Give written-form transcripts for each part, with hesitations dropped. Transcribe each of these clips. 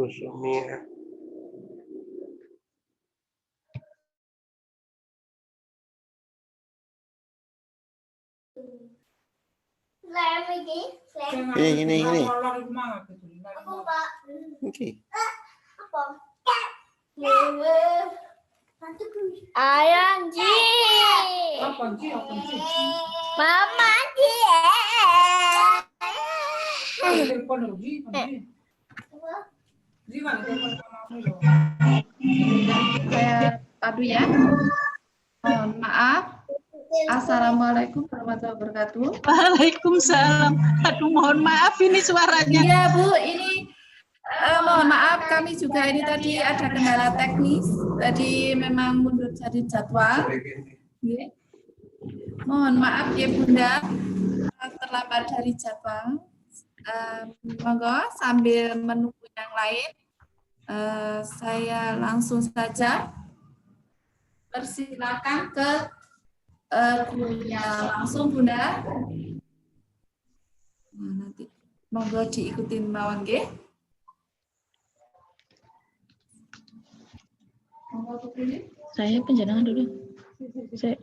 Bu Sumia. Ini. Oke. Ayanji. Mama ji. Saya padu ya. Mohon maaf. Assalamualaikum warahmatullahi wabarakatuh. Waalaikumsalam. Aduh, mohon maaf ini suaranya. Iya Bu, ini mohon maaf kami juga ini tadi ada kendala teknis. Tadi memang mundur dari jadwal. Ya. Mohon maaf ya Bunda, terlambat dari jadwal. Monggo sambil menunggu yang lain, saya langsung saja persilakan ke gurunya langsung Bunda. Nah, nanti monggo diikutin mawon nggih. Saya penjenengan dulu. Saya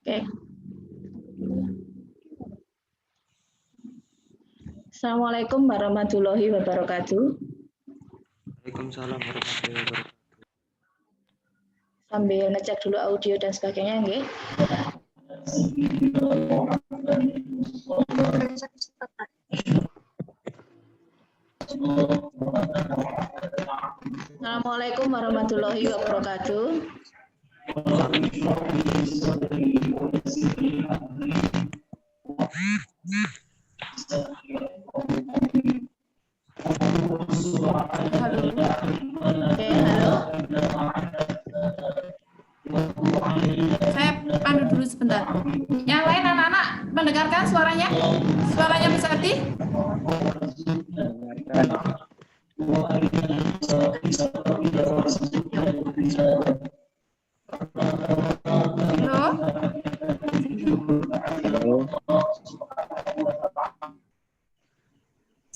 Oke. Assalamualaikum warahmatullahi wabarakatuh. Waalaikumsalam warahmatullahi wabarakatuh. Sambil ngecek dulu audio dan sebagainya, nggih. Assalamualaikum warahmatullahi wabarakatuh. Oke, halo. Saya pandu dulu sebentar. Yang lain anak-anak mendengarkan suaranya? Suaranya bisa di? Halo?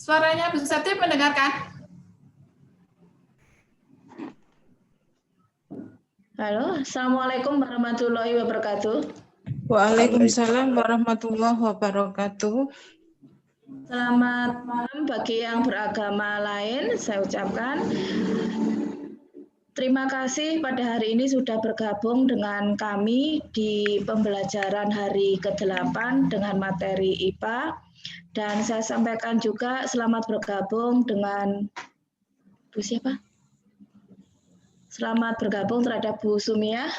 Suaranya Bu Septi mendengarkan? Halo, Assalamualaikum warahmatullahi wabarakatuh. Waalaikumsalam warahmatullahi wabarakatuh. Selamat malam bagi yang beragama lain, saya ucapkan. Terima kasih pada hari ini sudah bergabung dengan kami di pembelajaran hari ke-8 dengan materi IPA. Dan saya sampaikan juga selamat bergabung dengan Bu siapa? Selamat bergabung terhadap Bu Sumia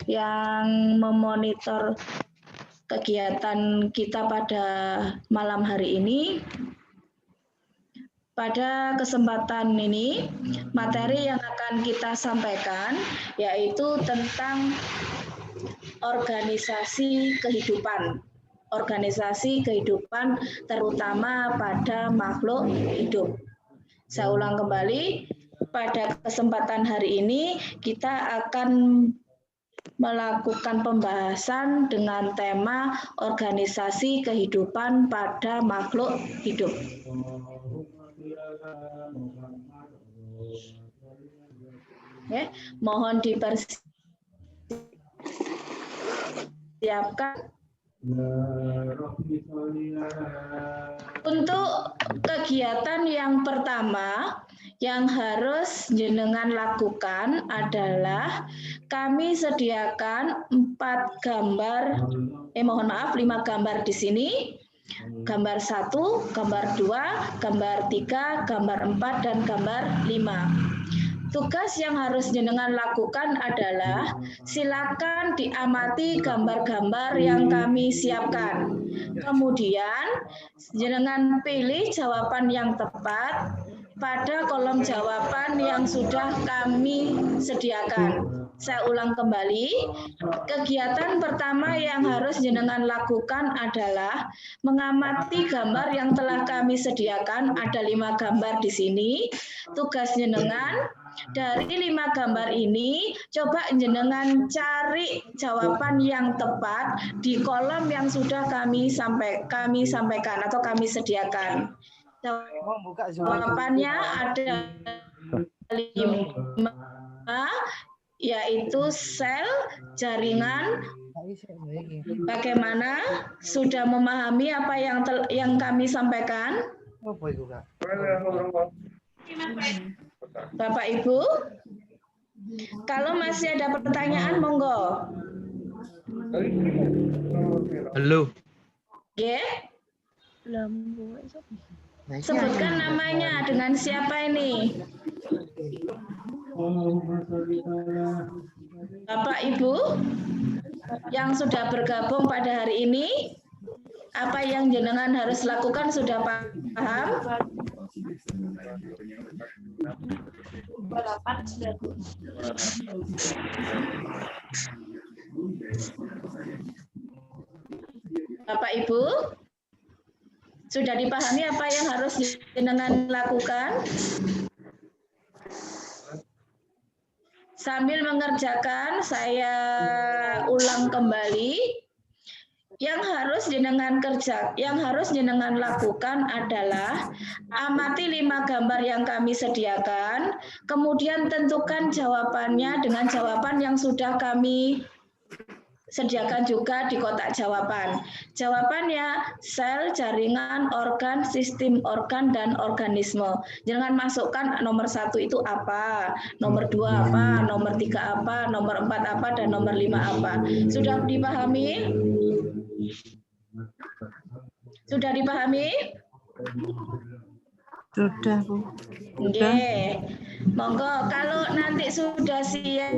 yang memonitor kegiatan kita pada malam hari ini. Pada kesempatan ini, materi yang akan kita sampaikan yaitu tentang organisasi kehidupan. Organisasi kehidupan terutama pada makhluk hidup. Saya ulang kembali, pada kesempatan hari ini kita akan melakukan pembahasan dengan tema organisasi kehidupan pada makhluk hidup. Oke, mohon dipersiapkan. Untuk kegiatan yang pertama yang harus jenengan lakukan adalah kami sediakan 5 gambar di sini. Gambar 1, gambar 2, gambar 3, gambar 4, dan gambar 5. Tugas yang harus jenengan lakukan adalah silakan diamati gambar-gambar yang kami siapkan. Kemudian jenengan pilih jawaban yang tepat pada kolom jawaban yang sudah kami sediakan. Saya ulang kembali, kegiatan pertama yang harus jenengan lakukan adalah mengamati gambar yang telah kami sediakan. Ada 5 gambar di sini. Tugas jenengan dari 5 gambar ini, coba jenengan cari jawaban yang tepat di kolom yang sudah kami sampaikan atau kami sediakan. Jawabannya ada 5, yaitu sel, jaringan. Bagaimana? Sudah memahami apa yang kami sampaikan? Bapak Ibu, kalau masih ada pertanyaan, monggo. Halo. Ya. Sebutkan namanya, dengan siapa ini? Bapak Ibu yang sudah bergabung pada hari ini, apa yang jenengan harus lakukan sudah paham? Bapak Ibu, sudah dipahami apa yang harus jenengan lakukan? Sambil mengerjakan, saya ulang kembali. Yang harus jenengan lakukan adalah amati 5 gambar yang kami sediakan, kemudian tentukan jawabannya dengan jawaban yang sudah kami sediakan juga di kotak jawaban. Jawabannya sel, jaringan, organ, sistem organ, dan organisme. Jangan masukkan nomor 1 itu apa, nomor 2 apa, nomor 3 apa, nomor 4 apa, dan nomor 5 apa. Sudah dipahami? Sudah dipahami? Sudah, Bu. Oke. Monggo kalau nanti sudah siap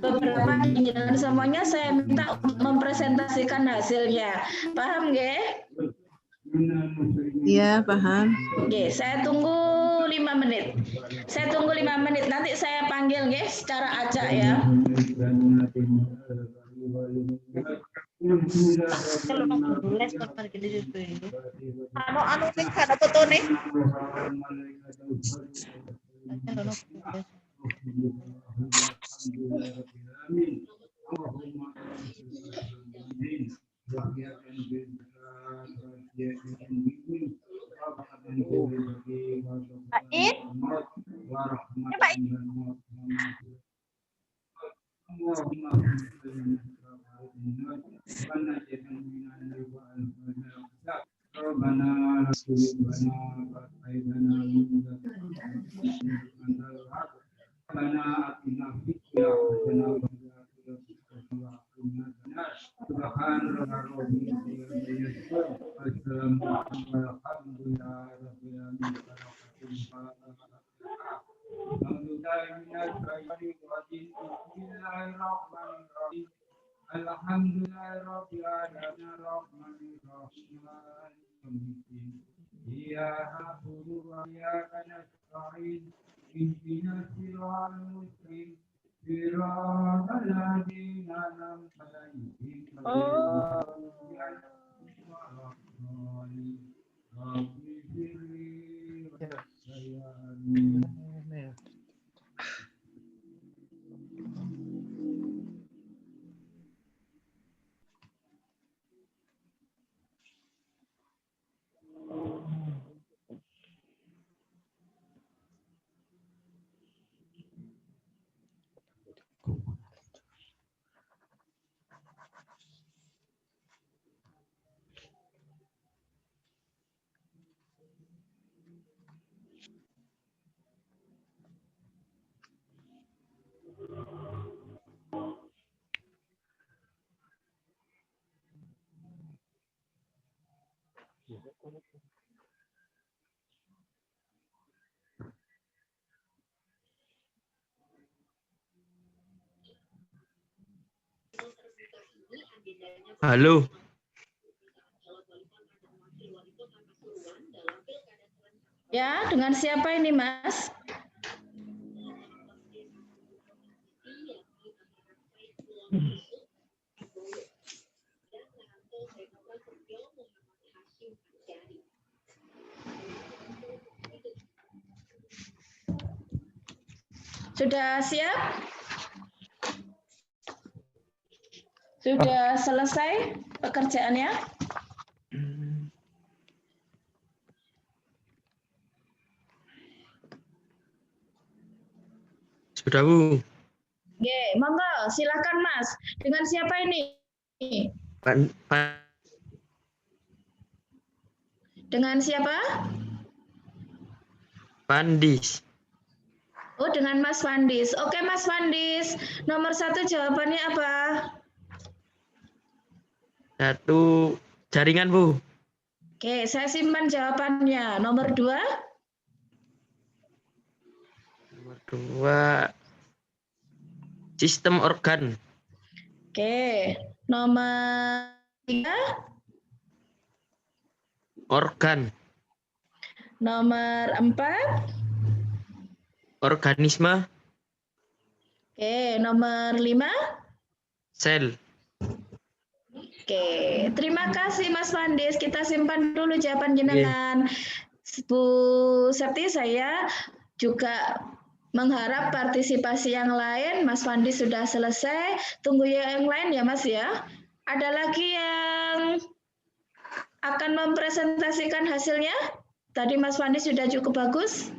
beberapa jenengan semuanya saya minta mempresentasikan hasilnya. Paham nggih? Iya, paham. Oke, saya tunggu 5 menit. Saya tunggu 5 menit. Nanti saya panggil nggih secara acak ya. Anu ning kana fotone. Ait. Coba Ait. Halo. Ya, dengan siapa ini, Mas? Sudah siap? Sudah selesai pekerjaannya? Sudah, Bu. Oke, monggo, silakan Mas. Dengan siapa ini? Dengan siapa? Pandis. Oh, dengan Mas Fandis. Oke, Mas Fandis. Nomor 1 jawabannya apa? 1 jaringan, Bu. Oke, saya simpan jawabannya. Nomor 2? Nomor 2 sistem organ. Oke, nomor 3? Organ. Nomor 4? Organisme. Oke, nomor 5? Sel. Oke, terima kasih Mas Fandis. Kita simpan dulu jawaban jenengan. Bu Septi, saya juga mengharap partisipasi yang lain. Mas Fandis sudah selesai. Tunggu yang lain ya Mas ya. Ada lagi yang akan mempresentasikan hasilnya? Tadi Mas Fandis sudah cukup bagus.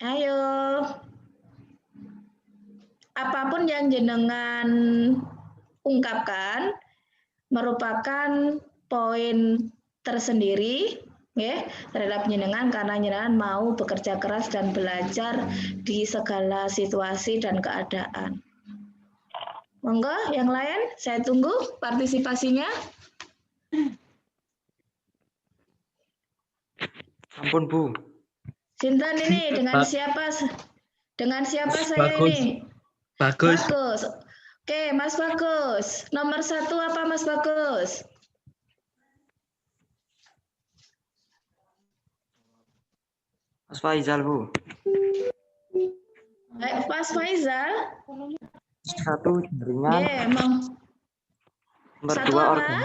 Ayo. Apapun yang jenengan ungkapkan merupakan poin tersendiri ya, terhadap jenengan karena jenengan mau bekerja keras dan belajar di segala situasi dan keadaan. Monggo, yang lain saya tunggu partisipasinya. Ampun, Bu. Sinten ini dengan siapa? Dengan siapa saya Bagus. ini? Bagus. Bagus. Oke, Mas Bagus. Nomor 1 apa Mas Bagus? Mas Faizal, Bu. Mas Faizal. 1 jaringan. Oke, emang. Nomor 1 2 apa? organ.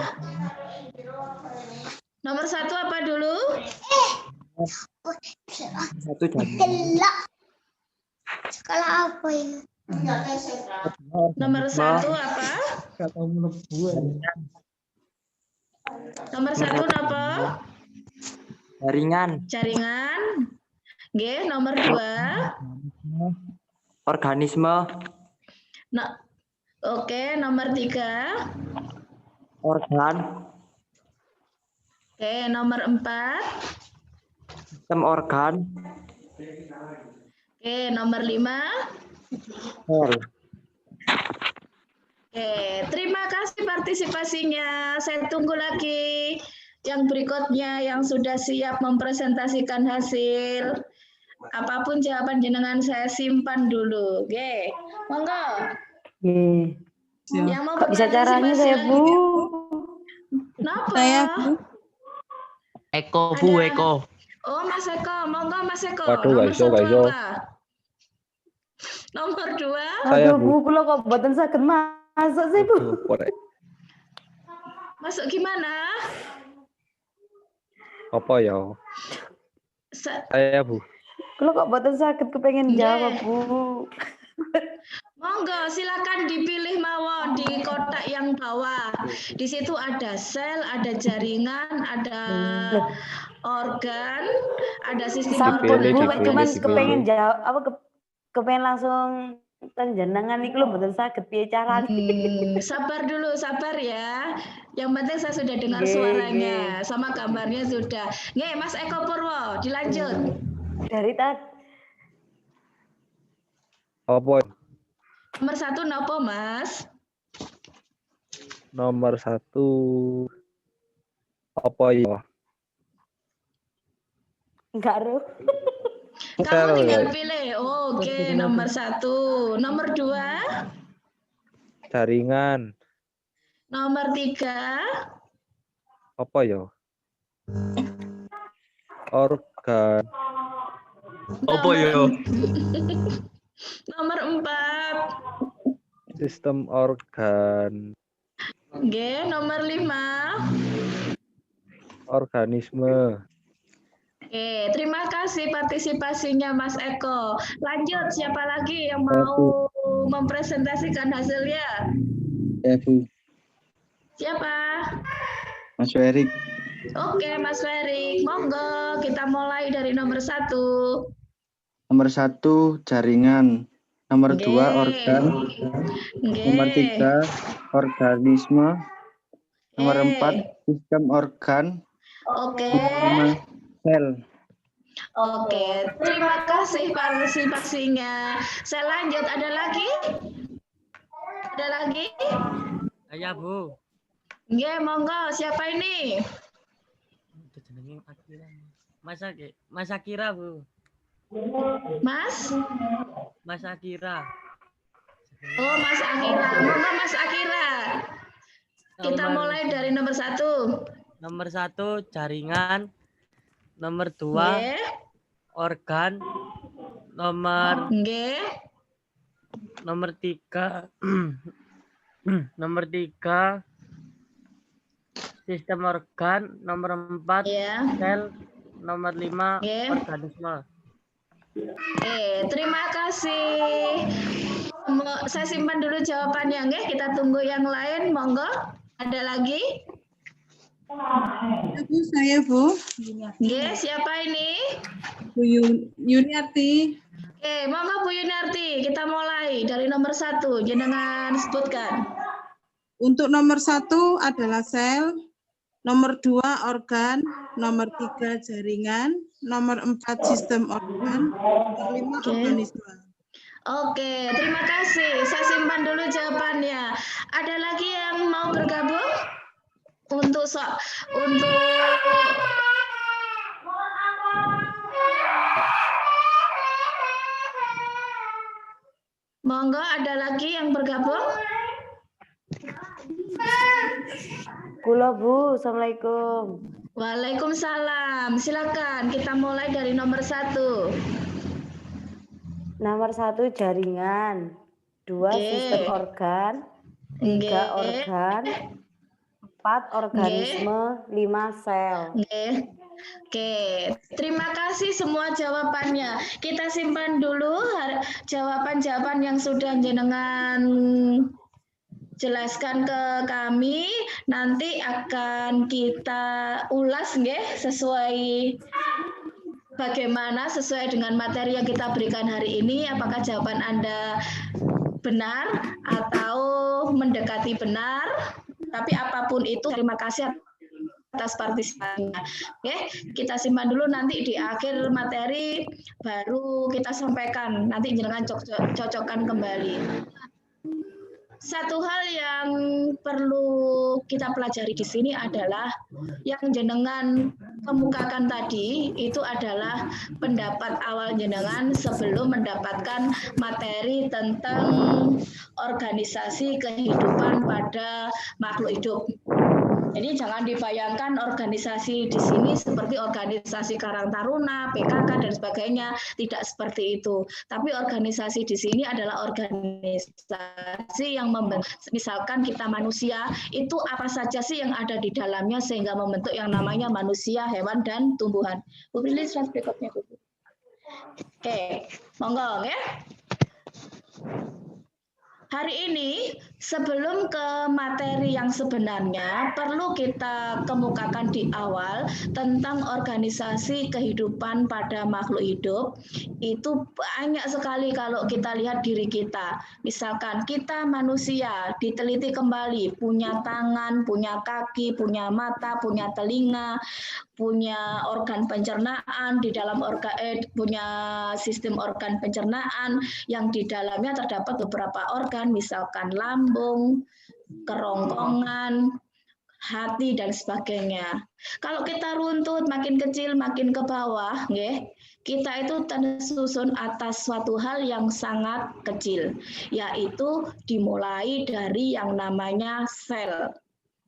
Nomor 1 apa dulu? 1 jaringan. Sekolah apa ini? Nomor 1 apa? Nomor 1 apa? Jaringan. Jaringan. Oke, nomor 2. Organisme. Nah, oke, nomor 3. Organ. Oke, nomor 4. Sistem organ. Oke, nomor 5. Sel. Oke, terima kasih partisipasinya. Saya tunggu lagi yang berikutnya yang sudah siap mempresentasikan hasil. Apapun jawaban jenengan saya simpan dulu. Oke, monggo. Yang mau Kok bisa caranya saya, Bu? Kenapa? Saya, Bu. Eko, Bu, Ada- Eko. Oh, Mas Eko, monggo Mas Eko. Waduh, Nomor gak iso, 1 gak iso. apa? Nomor 2. Saya, Aduh, Bu. Bu, kula kok mboten saged masuk sih, Bu. Aduh, korek. Masuk gimana? Apa ya? Sa- Saya, Bu. Kula kok mboten saged kepengen Nggih. jawab, Bu. Monggo, silakan dipilih mawon di kotak yang bawah. Di situ ada sel, ada jaringan, ada organ, ada sistem Sampun, Dipilih, Bu, dipilih, cuman dipilih. kepengen jawab apa kepengen langsung tenjenengan iki lho mboten saged piye carane. Sabar dulu, sabar ya. Yang penting saya sudah dengar Nggih, suaranya, sama gambarnya sudah. Nggih, Mas Eko Purwo, dilanjut. Dari tadi Apa Nomor 1 napa, Mas? nomor 1 apa ya? Enggak Ruh. Kamu Sel tinggal ya. pilih. Oke, nomor 1. Nomor 2, Jaringan. nomor 3, Apa ya? Organ. Apa yo? nomor 4. Sistem organ. Oke, nomor 5. Organisme. Oke, terima kasih partisipasinya Mas Eko. Lanjut, siapa lagi yang mau mempresentasikan hasilnya? Ya, Bu. Siapa? Mas Erik. Oke, Mas Ferry, monggo kita mulai dari nomor 1. Nomor 1 jaringan. Nomor 2 organ. Nomor 3 organisme. Nomor 4 sistem organ. Oke. Nomor 5 sel. Oke, terima kasih partisipasinya. Saya lanjut, ada lagi? Ada lagi? Iya, Bu. Nggih, monggo. Siapa ini? Mas Akira, Bu. Mas? Mas Akira. Oh, Mas Akira. Monggo Mas Akira. Kita mulai dari nomor 1. Nomor 1 jaringan. Nomor 2 Nggih. organ. Nomor Nggih. nomor 3 nomor 3 sistem organ. Nomor 4 sel. Nomor 5 organisme. Terima kasih. Saya simpan dulu jawabannya, nggih. Kita tunggu yang lain, monggo. Ada lagi? Bu, saya Bu. Nggih, siapa ini? Bu Yuniarti. Monggo Bu Yuniarti, kita mulai dari nomor 1. Jenengan sebutkan. Untuk nomor 1 adalah sel, nomor 2 organ, nomor 3 jaringan, nomor 4 sistem organ, nomor 5 organisme. Oke, terima kasih. Saya simpan dulu jawabannya. Ada lagi yang mau bergabung? Untuk monggo, ada lagi yang bergabung? Kula Bu, Assalamualaikum. Waalaikumsalam. Silakan, kita mulai dari nomor 1. Nomor 1 jaringan, 2 sistem organ, 3 organ, 4 organisme, 5 sel. Oke, terima kasih semua jawabannya. Kita simpan dulu jawaban-jawaban yang sudah jenengan jelaskan ke kami. Nanti akan kita ulas nggih sesuai bagaimana sesuai dengan materi yang kita berikan hari ini, apakah jawaban Anda benar atau mendekati benar. Tapi apapun itu, terima kasih atas partisipasinya. Oke, kita simpan dulu, nanti di akhir materi baru kita sampaikan. Nanti jangan cocokkan kembali. Satu hal yang perlu kita pelajari di sini adalah yang jenengan kemukakan tadi itu adalah pendapat awal jenengan sebelum mendapatkan materi tentang organisasi kehidupan pada makhluk hidup. Jadi jangan dibayangkan organisasi di sini seperti organisasi Karang Taruna, PKK dan sebagainya, tidak seperti itu. Tapi organisasi di sini adalah organisasi yang misalkan kita manusia, itu apa saja sih yang ada di dalamnya sehingga membentuk yang namanya manusia, hewan dan tumbuhan. Bu pilih slide berikutnya, Bu. Oke, monggo ya. Hari ini Sebelum ke materi yang sebenarnya, perlu kita kemukakan di awal tentang organisasi kehidupan pada makhluk hidup. Itu banyak sekali kalau kita lihat diri kita. Misalkan kita manusia, diteliti kembali, punya tangan, punya kaki, punya mata, punya telinga, punya organ pencernaan, di dalam punya sistem organ pencernaan yang di dalamnya terdapat beberapa organ, misalkan lambung, kerongkongan, hati, dan sebagainya. Kalau kita runtut makin kecil, makin ke bawah, kita itu tersusun atas suatu hal yang sangat kecil, yaitu dimulai dari yang namanya sel.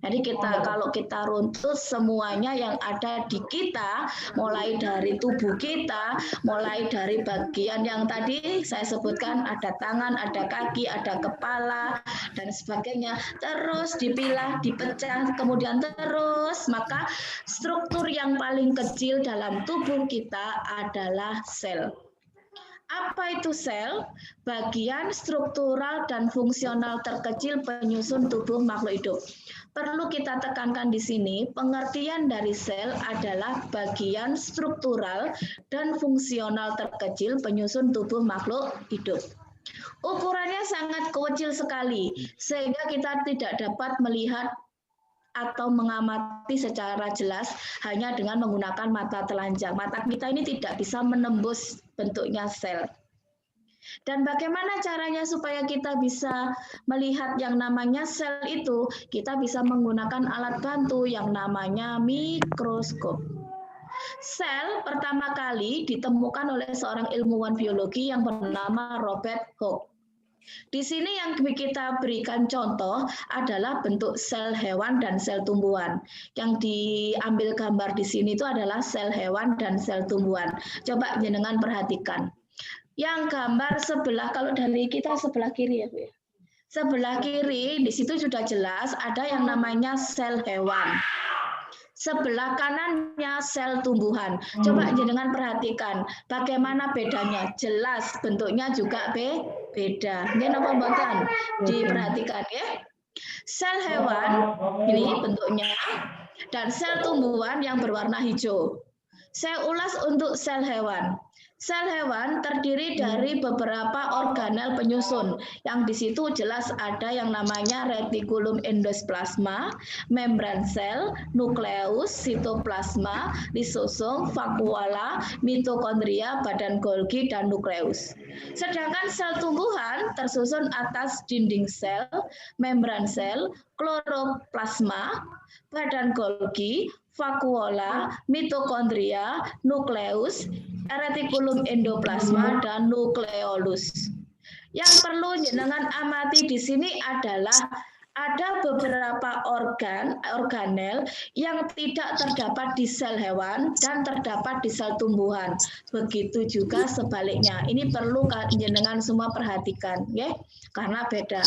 Jadi kalau kita runtut semuanya yang ada di kita, mulai dari tubuh kita, mulai dari bagian yang tadi saya sebutkan, ada tangan, ada kaki, ada kepala, dan sebagainya, terus dipilah, dipecah, kemudian terus, maka struktur yang paling kecil dalam tubuh kita adalah sel. Apa itu sel? Bagian struktural dan fungsional terkecil penyusun tubuh makhluk hidup. Perlu kita tekankan di sini, pengertian dari sel adalah bagian struktural dan fungsional terkecil penyusun tubuh makhluk hidup. Ukurannya sangat kecil sekali, sehingga kita tidak dapat melihat atau mengamati secara jelas hanya dengan menggunakan mata telanjang. Mata kita ini tidak bisa menembus bentuknya sel. Dan bagaimana caranya supaya kita bisa melihat yang namanya sel itu? Kita bisa menggunakan alat bantu yang namanya mikroskop. Sel pertama kali ditemukan oleh seorang ilmuwan biologi yang bernama Robert Hooke. Di sini yang kita berikan contoh adalah bentuk sel hewan dan sel tumbuhan. Yang diambil gambar di sini itu adalah sel hewan dan sel tumbuhan. Coba jenengan perhatikan. Yang gambar sebelah, kalau dari kita sebelah kiri ya Bu ya. Sebelah kiri di situ sudah jelas ada yang namanya sel hewan. Sebelah kanannya sel tumbuhan. Coba jenengan perhatikan bagaimana bedanya. Jelas bentuknya juga beda. Ini apa mboten? Diperhatikan ya. Sel hewan ini bentuknya dan sel tumbuhan yang berwarna hijau. Saya ulas untuk sel hewan. Sel hewan terdiri dari beberapa organel penyusun, yang di situ jelas ada yang namanya retikulum endoplasma, membran sel, nukleus, sitoplasma, lisosom, vakuola, mitokondria, badan Golgi, dan nukleus. Sedangkan sel tumbuhan tersusun atas dinding sel, membran sel, kloroplasma, badan Golgi, vakuola, mitokondria, nukleus, retikulum endoplasma, dan nukleolus. Yang perlu jenengan amati di sini adalah ada beberapa organel yang tidak terdapat di sel hewan dan terdapat di sel tumbuhan. Begitu juga sebaliknya. Ini perlu jenengan semua perhatikan, ya, karena beda.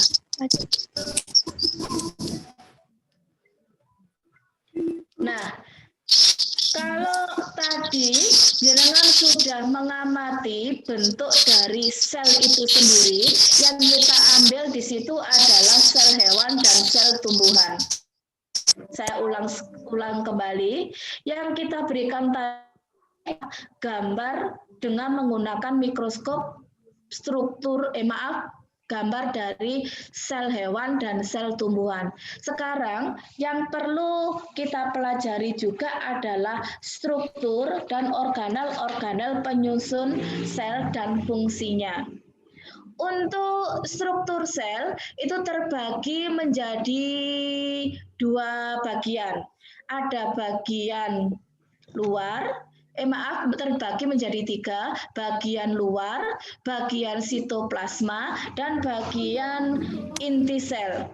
Nah, kalau tadi jenengan sudah mengamati bentuk dari sel itu sendiri, yang kita ambil di situ adalah sel hewan dan sel tumbuhan. Saya ulang kembali, yang kita berikan gambar dengan menggunakan mikroskop gambar dari sel hewan dan sel tumbuhan. Sekarang yang perlu kita pelajari juga adalah struktur dan organel-organel penyusun sel dan fungsinya. Untuk struktur sel itu terbagi menjadi dua bagian. Ada bagian luar, terbagi menjadi tiga, bagian luar, bagian sitoplasma, dan bagian inti sel.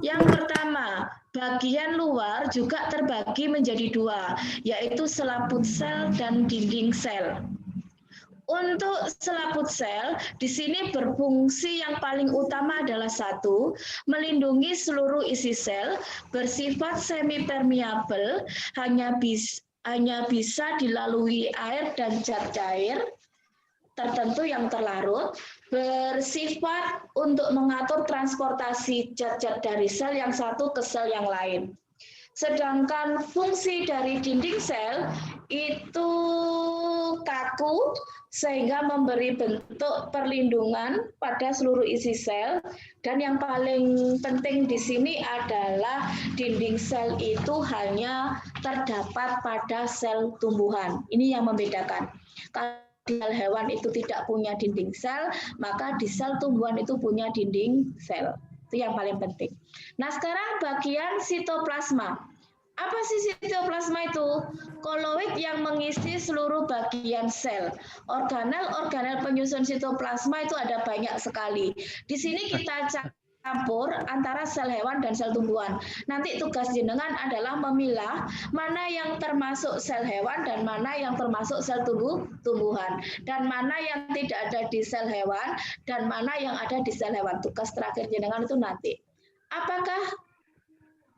Yang pertama, bagian luar juga terbagi menjadi dua, yaitu selaput sel dan dinding sel. Untuk selaput sel, di sini berfungsi yang paling utama adalah satu, melindungi seluruh isi sel, bersifat semi-permeable, hanya bisa dilalui air dan zat cair. tertentu yang terlarut, bersifat untuk mengatur transportasi zat-zat dari sel yang satu ke sel yang lain. Sedangkan fungsi dari dinding sel itu kaku sehingga memberi bentuk perlindungan pada seluruh isi sel, dan yang paling penting di sini adalah dinding sel itu hanya terdapat pada sel tumbuhan. Ini yang membedakan. Kalau di sel hewan itu tidak punya dinding sel, maka di sel tumbuhan itu punya dinding sel. Itu yang paling penting. Nah, sekarang bagian sitoplasma. Apa sih sitoplasma itu? Koloid yang mengisi seluruh bagian sel. Organel-organel penyusun sitoplasma itu ada banyak sekali. Di sini kita campur antara sel hewan dan sel tumbuhan. Nanti tugas jenengan adalah memilah mana yang termasuk sel hewan dan mana yang termasuk sel tumbuhan. Dan mana yang tidak ada di sel hewan dan mana yang ada di sel hewan. Tugas terakhir jenengan itu nanti.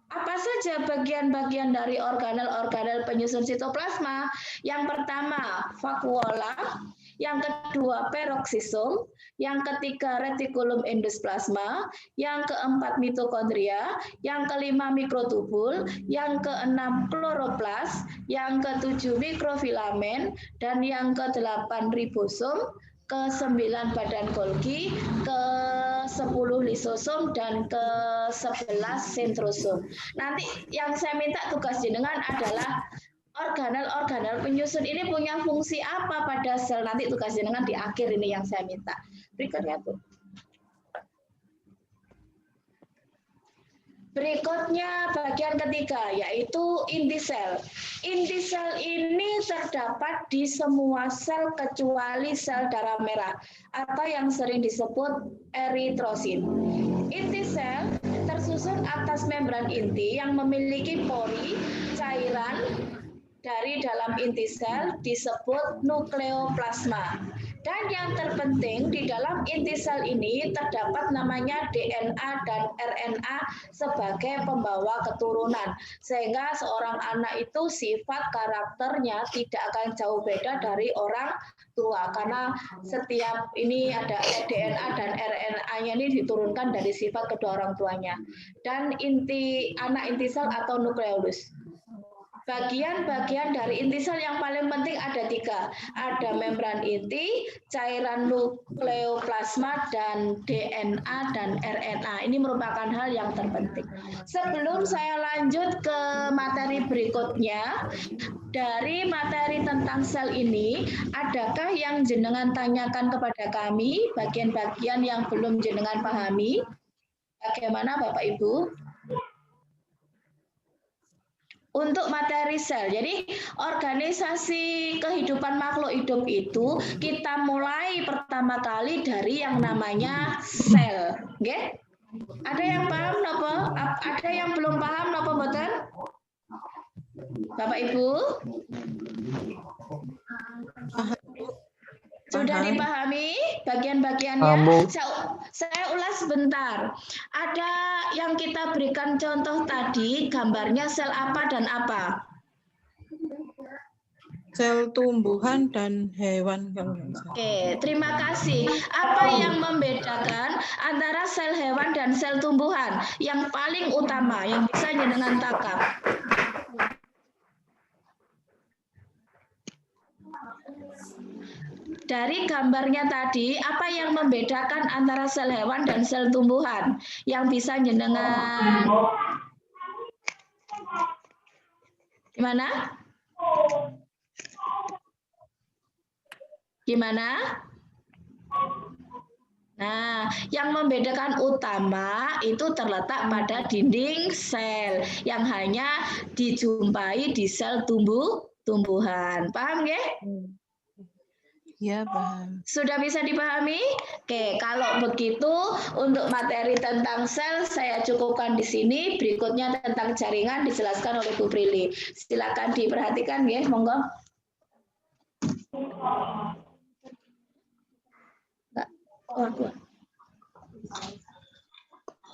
Apa saja bagian-bagian dari organel-organel penyusun sitoplasma? Yang pertama, vakuola. Yang kedua, peroksisom. Yang ketiga, retikulum endosplasma. Yang keempat, mitokondria. Yang kelima, mikrotubul. Yang keenam, kloroplas. Yang ketujuh, mikrofilamen. Dan yang kedelapan, ribosom. Ke-9 badan Golgi, ke-10 lisosom, dan ke-11 sentrosom. Nanti yang saya minta tugas jenengan adalah organel-organel penyusun ini punya fungsi apa pada sel. Nanti tugas jenengan di akhir ini yang saya minta. Berikutnya tuh. Berikutnya bagian ketiga, yaitu inti sel. Inti sel ini terdapat di semua sel kecuali sel darah merah atau yang sering disebut eritrosit. Inti sel tersusun atas membran inti yang memiliki pori, cairan dari dalam inti sel disebut nukleoplasma. Dan yang terpenting di dalam inti sel ini terdapat namanya DNA dan RNA sebagai pembawa keturunan. Sehingga seorang anak itu sifat karakternya tidak akan jauh beda dari orang tua. Karena setiap ini ada DNA dan RNA-nya ini diturunkan dari sifat kedua orang tuanya. Dan anak inti sel atau nukleolus. Bagian-bagian dari inti sel yang paling penting ada 3. Ada membran inti, cairan nukleoplasma, dan DNA dan RNA. Ini merupakan hal yang terpenting. Sebelum saya lanjut ke materi berikutnya, dari materi tentang sel ini, adakah yang jenengan tanyakan kepada kami, bagian-bagian yang belum jenengan pahami? Bagaimana Bapak Ibu? Untuk materi sel, jadi organisasi kehidupan makhluk hidup itu kita mulai pertama kali dari yang namanya sel. Okay? Ada yang paham nopo? Ada yang belum paham nopo mboten? Bapak Ibu? Sudah dipahami bagian-bagiannya? Saya ulas sebentar. Ada yang kita berikan contoh tadi, gambarnya sel apa dan apa? Sel tumbuhan dan hewan. Oke, terima kasih. Apa yang membedakan antara sel hewan dan sel tumbuhan? Yang paling utama, yang bisa jenengan tangkap. Dari gambarnya tadi, apa yang membedakan antara sel hewan dan sel tumbuhan? Yang bisa jenengan... Gimana? Nah, yang membedakan utama itu terletak pada dinding sel yang hanya dijumpai di sel tumbuhan. Paham nggih? Ya, paham. Sudah bisa dipahami? Oke, kalau begitu untuk materi tentang sel saya cukupkan di sini. Berikutnya tentang jaringan dijelaskan oleh Bu Prilly. Silakan diperhatikan ya, monggo.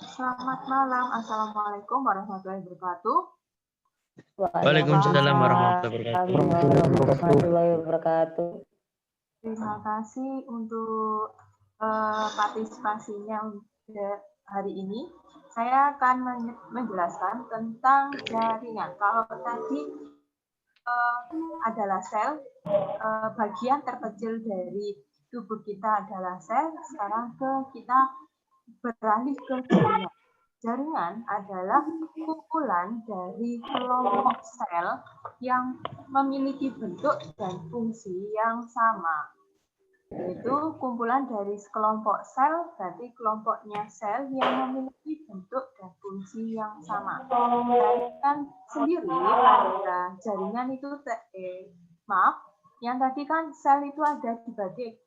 Selamat malam. Assalamualaikum warahmatullahi wabarakatuh. Waalaikumsalam warahmatullahi wabarakatuh. Warahmatullahi wabarakatuh. Terima kasih untuk partisipasinya hari ini. Saya akan menjelaskan tentang jaringan. Kalau tadi adalah sel, bagian terkecil dari tubuh kita adalah sel. Sekarang kita beralih ke jaringan. Jaringan adalah kumpulan dari kelompok sel yang memiliki bentuk dan fungsi yang sama. Yaitu kumpulan dari sekelompok sel, berarti kelompoknya sel yang memiliki bentuk dan fungsi yang sama. Jaringan sendiri pada jaringan itu, yang tadi kan sel itu ada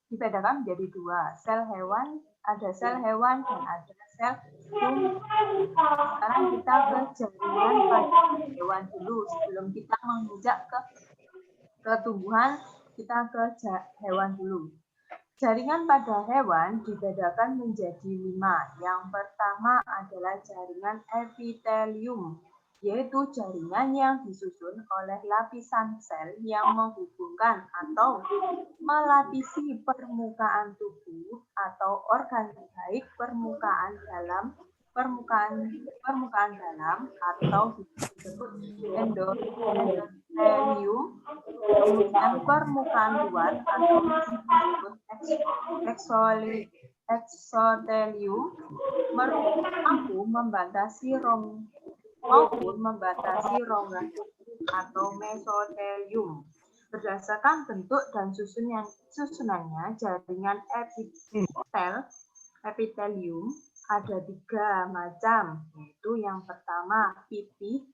dibedakan menjadi dua, sel hewan, ada sel hewan dan ada sel tumbuh. Sekarang kita ke jaringan pada hewan dulu, sebelum kita menginjak ke tumbuhan, kita ke hewan dulu. Jaringan pada hewan dibedakan menjadi 5. Yang pertama adalah jaringan epitelium, yaitu jaringan yang disusun oleh lapisan sel yang menghubungkan atau melapisi permukaan tubuh atau organ baik permukaan dalam atau disebut endotelium, kemudian permukaan luar atau disebut exotelium, mampu membatasi rongga atau mesotelium. Berdasarkan bentuk dan susunannya, jaringan epitelium ada 3 macam, yaitu yang pertama pipi,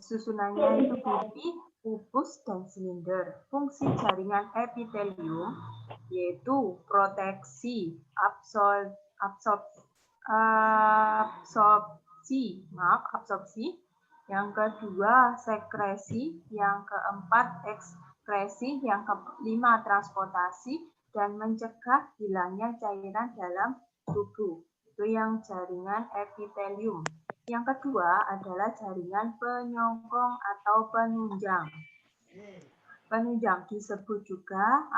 susunannya itu pipi, pubis, dan silinder. Fungsi jaringan epitelium yaitu proteksi, absorpsi. Yang kedua sekresi, yang keempat ekskresi, yang kelima transportasi, dan mencegah hilangnya cairan dalam tubuh. Itu yang jaringan epitelium. Yang kedua adalah jaringan penyokong atau penunjang. Penunjang disebut juga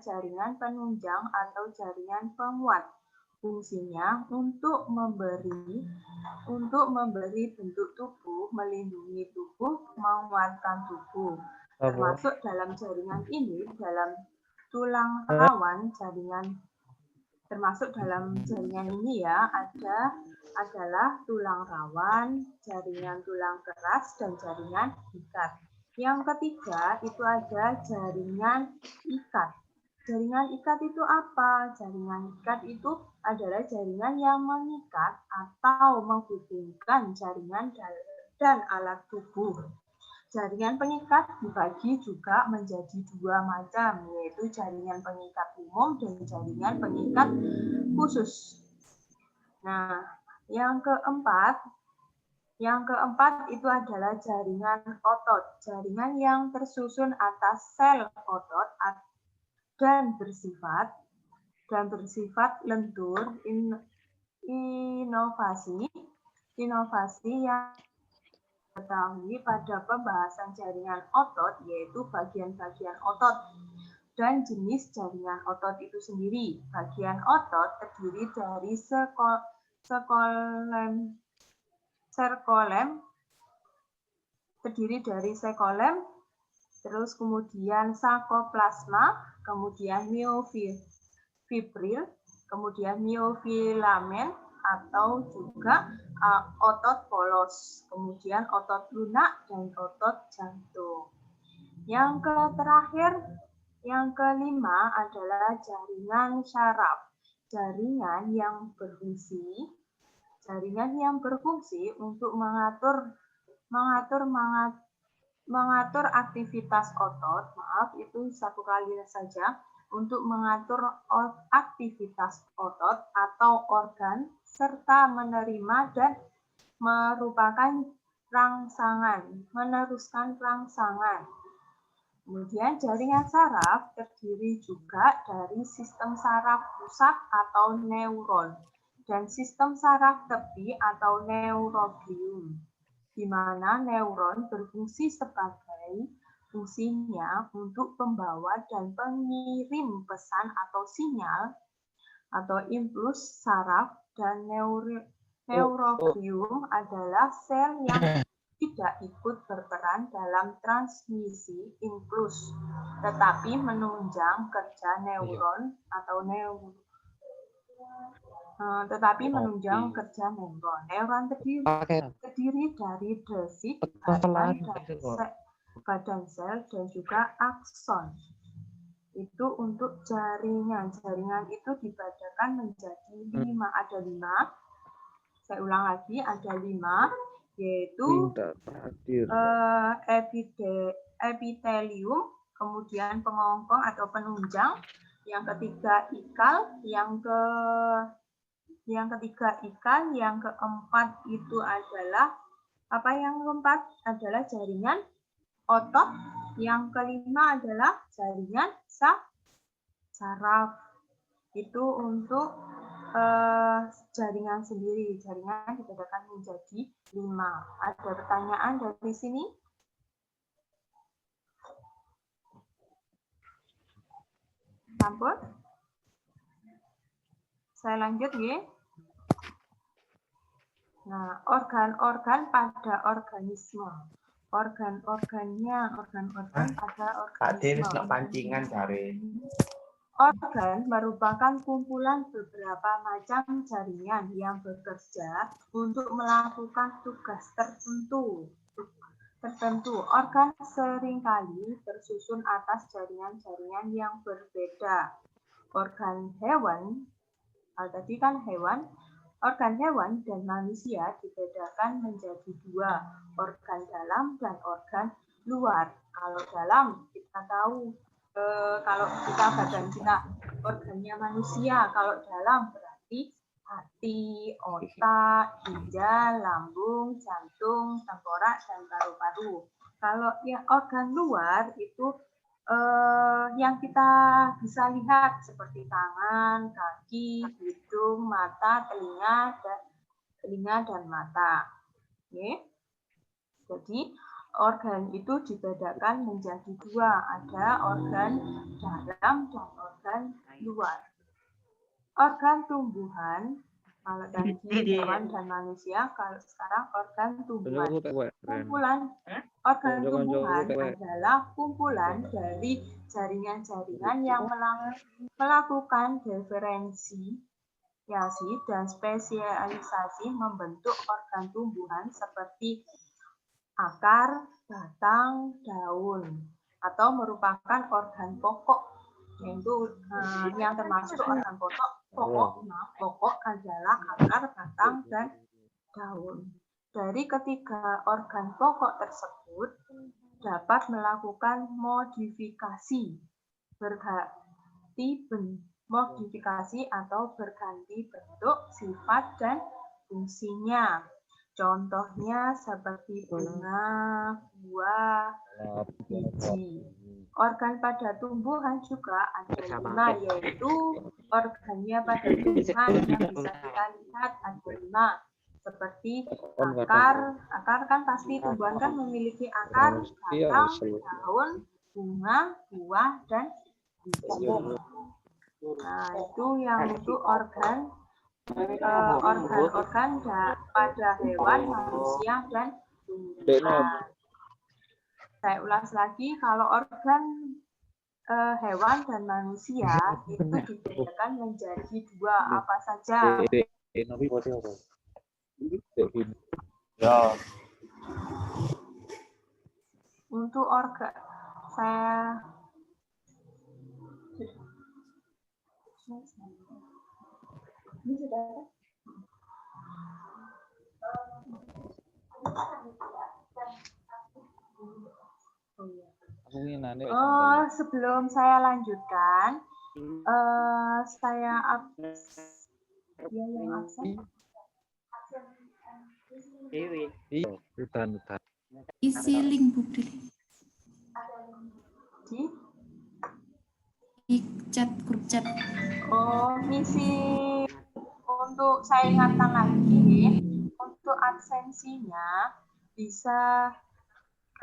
jaringan penunjang atau jaringan penguat. Fungsinya untuk memberi bentuk tubuh, melindungi tubuh, menguatkan tubuh. Termasuk dalam jaringan ini, dalam tulang rawan, adalah tulang rawan, jaringan tulang keras, dan jaringan ikat. Yang ketiga itu ada jaringan ikat. Jaringan ikat itu apa? Jaringan ikat itu adalah jaringan yang mengikat atau menghubungkan jaringan dan alat tubuh. Jaringan pengikat dibagi juga menjadi 2 macam, yaitu jaringan pengikat umum dan jaringan pengikat khusus. Nah, yang keempat itu adalah jaringan otot. Jaringan yang tersusun atas sel otot dan bersifat lentur, inovasi yang diketahui pada pembahasan jaringan otot, yaitu bagian-bagian otot dan jenis jaringan otot itu sendiri. Bagian otot terdiri dari sekolem, terus kemudian sarkoplasma, kemudian myofibril, kemudian myofilamen atau juga otot polos, kemudian otot lunak dan otot jantung. Yang kelima adalah jaringan syaraf, jaringan yang berfungsi untuk mengatur aktivitas otot, itu satu kali saja, untuk mengatur aktivitas otot atau organ, serta menerima dan meneruskan rangsangan. Kemudian jaringan saraf terdiri juga dari sistem saraf pusat atau neuron dan sistem saraf tepi atau neuroglium, di mana neuron berfungsi sebagai fungsinya untuk pembawa dan pengirim pesan atau sinyal atau impuls saraf, dan neurofilum adalah sel yang tidak ikut berperan dalam transmisi impuls, tetapi menunjang kerja neuron atau Neuron terdiri dari desit, badan sel, dan juga akson. Itu untuk jaringan. Jaringan itu dibedakan menjadi 5. Ada 5. Saya ulang lagi, ada 5, yaitu epitelium, kemudian pengongkong atau penunjang, yang ketiga ikal, yang ketiga ikal, yang keempat itu adalah yang keempat adalah jaringan otot, yang kelima adalah jaringan saraf. Itu untuk jaringan sendiri. Jaringan dibedakan menjadi 5. Ada pertanyaan dari sini? Sampun? Saya lanjut ya. Nah, organ-organ pada organisme. Organ-organ pada organisme. Pancingan cari. Organ merupakan kumpulan beberapa macam jaringan yang bekerja untuk melakukan tugas tertentu. Organ seringkali tersusun atas jaringan-jaringan yang berbeda. Organ hewan, tadi kan hewan, organ hewan dan manusia dibedakan menjadi 2, organ dalam dan organ luar. Kalau dalam kita tahu, kalau badan kita organnya manusia, kalau dalam berarti hati, otak, ginjal, lambung, jantung, tengkorak, dan paru-paru. Kalau yang organ luar itu yang kita bisa lihat seperti tangan, kaki, hidung, mata, telinga dan mata. Oke. Jadi organ itu dibedakan menjadi 2, ada organ dalam dan organ luar. Organ tumbuhan, kalau tadi hewan dan manusia, kalau sekarang organ tumbuhan. Organ tumbuhan adalah kumpulan dari jaringan-jaringan yang melakukan diferensiasi dan spesialisasi membentuk organ tumbuhan seperti akar, batang, daun, atau merupakan organ pokok, yaitu yang termasuk organ pokok adalah akar, batang, dan daun. Dari ketiga organ pokok tersebut dapat melakukan modifikasi atau berganti bentuk, sifat, dan fungsinya. Contohnya seperti bunga, buah, biji. Organ pada tumbuhan juga ada 5, yaitu organnya pada tumbuhan yang bisa kita lihat ada 5. Seperti akar kan pasti tumbuhan kan memiliki akar, batang, daun, bunga, buah, dan biji. Nah, itu yang untuk organ pada hewan, manusia, dan tumbuhan. Saya ulas lagi, kalau organ hewan dan manusia itu dibedakan menjadi 2, apa saja? Untuk organ, ini sudah sebelum saya lanjutkan, saya yang absen. Isi link Bukti di grup chat. Isi untuk saya ingatkan lagi, untuk absensinya bisa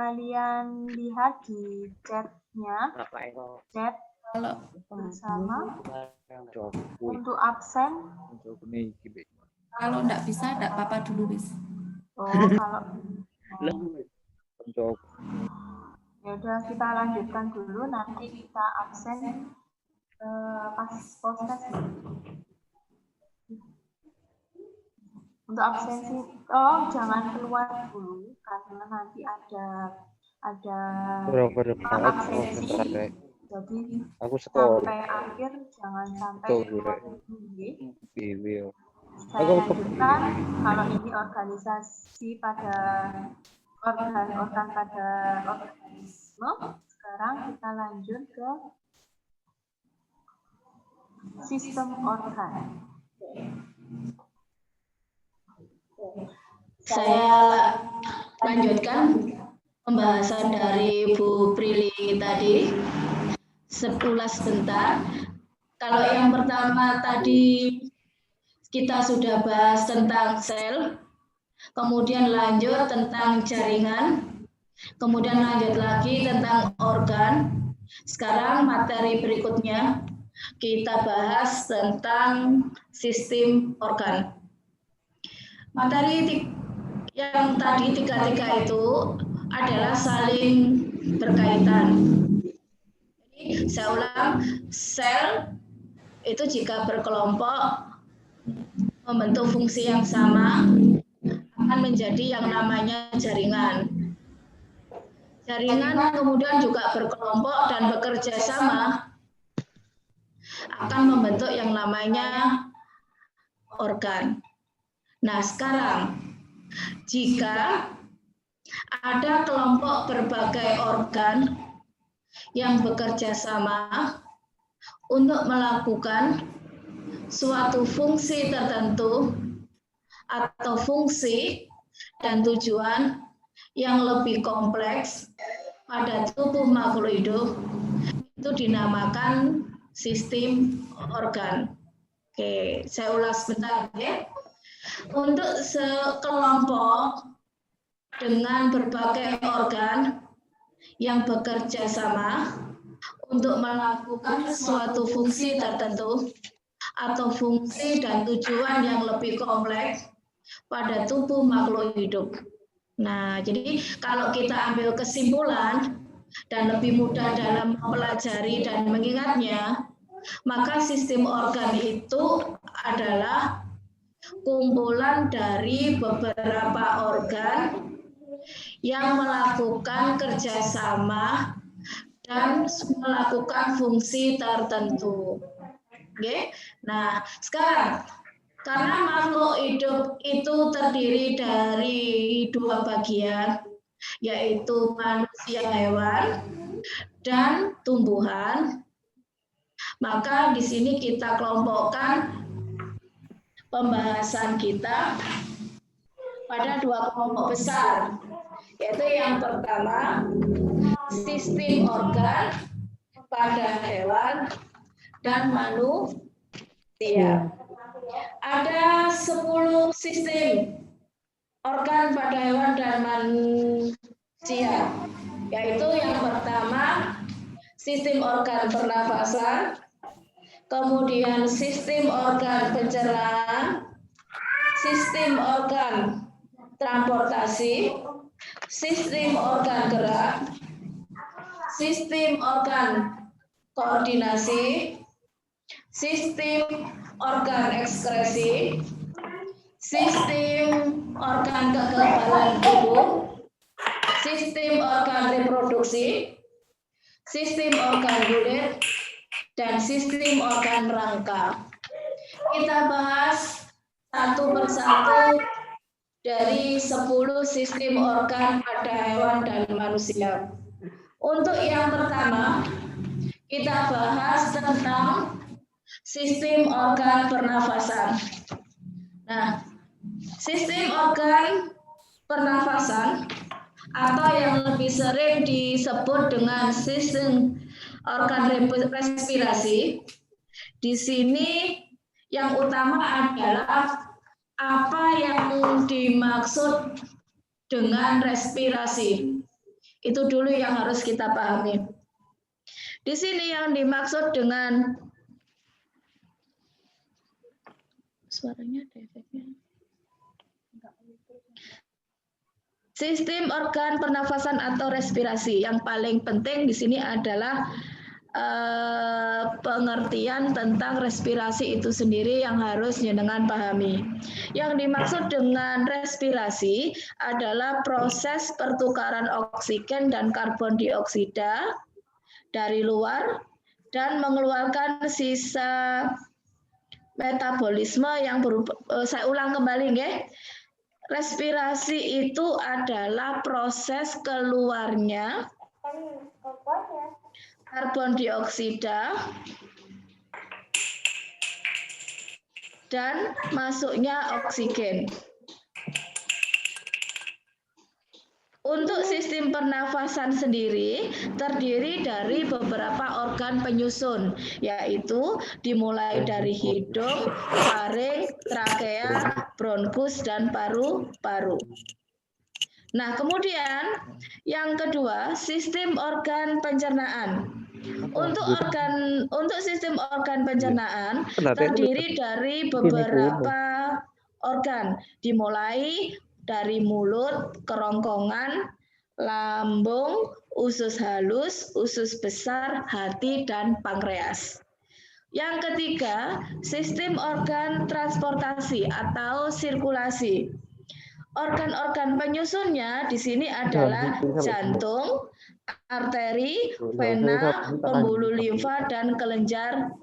kalian lihat di chatnya, chat bersama. Untuk absen, kalau enggak bisa, enggak apa-apa dulu, Bis. Ya udah, kita lanjutkan dulu, nanti kita absen pas post-test. Untuk absensi, tolong jangan keluar dulu karena nanti ada absensi. Jadi sampai akhir jangan sampai keluar dulu. Saya lanjutkan, kalau ini organisasi pada organ pada organisme. Sekarang kita lanjut ke sistem organ. Saya lanjutkan pembahasan dari Bu Prilly tadi. Sepulas sebentar. Kalau yang pertama tadi kita sudah bahas tentang sel, kemudian lanjut tentang jaringan, kemudian lanjut lagi tentang organ. Sekarang materi berikutnya kita bahas tentang sistem organ. Materi yang tadi tiga itu adalah saling berkaitan. Jadi saya ulang, sel itu jika berkelompok membentuk fungsi yang sama akan menjadi yang namanya jaringan. Jaringan kemudian juga berkelompok dan bekerja sama akan membentuk yang namanya organ. Nah, sekarang jika ada kelompok berbagai organ yang bekerja sama untuk melakukan suatu fungsi tertentu atau fungsi dan tujuan yang lebih kompleks pada tubuh makhluk hidup, itu dinamakan sistem organ. Oke, saya ulas sebentar ya. Untuk sekelompok dengan berbagai organ yang bekerja sama untuk melakukan suatu fungsi tertentu atau fungsi dan tujuan yang lebih kompleks pada tubuh makhluk hidup. Nah, jadi kalau kita ambil kesimpulan dan lebih mudah dalam mempelajari dan mengingatnya, maka sistem organ itu adalah kumpulan dari beberapa organ yang melakukan kerjasama dan melakukan fungsi tertentu. Oke. Nah, sekarang karena makhluk hidup itu terdiri dari dua bagian, yaitu manusia, hewan, dan tumbuhan, maka di sini kita kelompokkan pembahasan kita pada dua kelompok besar, yaitu yang pertama sistem organ pada hewan dan manusia. Ada 10 sistem organ pada hewan dan manusia, yaitu yang pertama sistem organ pernafasan, kemudian sistem organ pencernaan, sistem organ transportasi, sistem organ gerak, sistem organ koordinasi, sistem organ ekskresi, sistem organ kekebalan tubuh, sistem organ reproduksi, sistem organ kulit, dan sistem organ rangka. Kita bahas satu persatu dari 10 sistem organ pada hewan dan manusia. Untuk yang pertama, kita bahas tentang sistem organ pernafasan. Nah, sistem organ pernafasan atau yang lebih sering disebut dengan sistem organ respirasi, di sini yang utama adalah apa yang dimaksud dengan respirasi. Itu dulu yang harus kita pahami. Di sini yang dimaksud dengan suaranya ada efeknya. Sistem organ pernafasan atau respirasi. Yang paling penting di sini adalah pengertian tentang respirasi itu sendiri yang harus jenengan pahami. Yang dimaksud dengan respirasi adalah proses pertukaran oksigen dan karbon dioksida dari luar dan mengeluarkan sisa metabolisme yang berupa, saya ulang kembali nggih. Respirasi itu adalah proses keluarnya karbon dioksida dan masuknya oksigen. Untuk sistem pernafasan sendiri terdiri dari beberapa organ penyusun, yaitu dimulai dari hidung, faring, trakea, bronkus, dan paru-paru. Nah, kemudian yang kedua, sistem organ pencernaan. Untuk sistem organ pencernaan terdiri dari beberapa organ, dimulai dari mulut, kerongkongan, lambung, usus halus, usus besar, hati, dan pankreas. Yang ketiga, sistem organ transportasi atau sirkulasi. Organ-organ penyusunnya di sini adalah jantung, arteri, vena, pembuluh limfa, dan kelenjar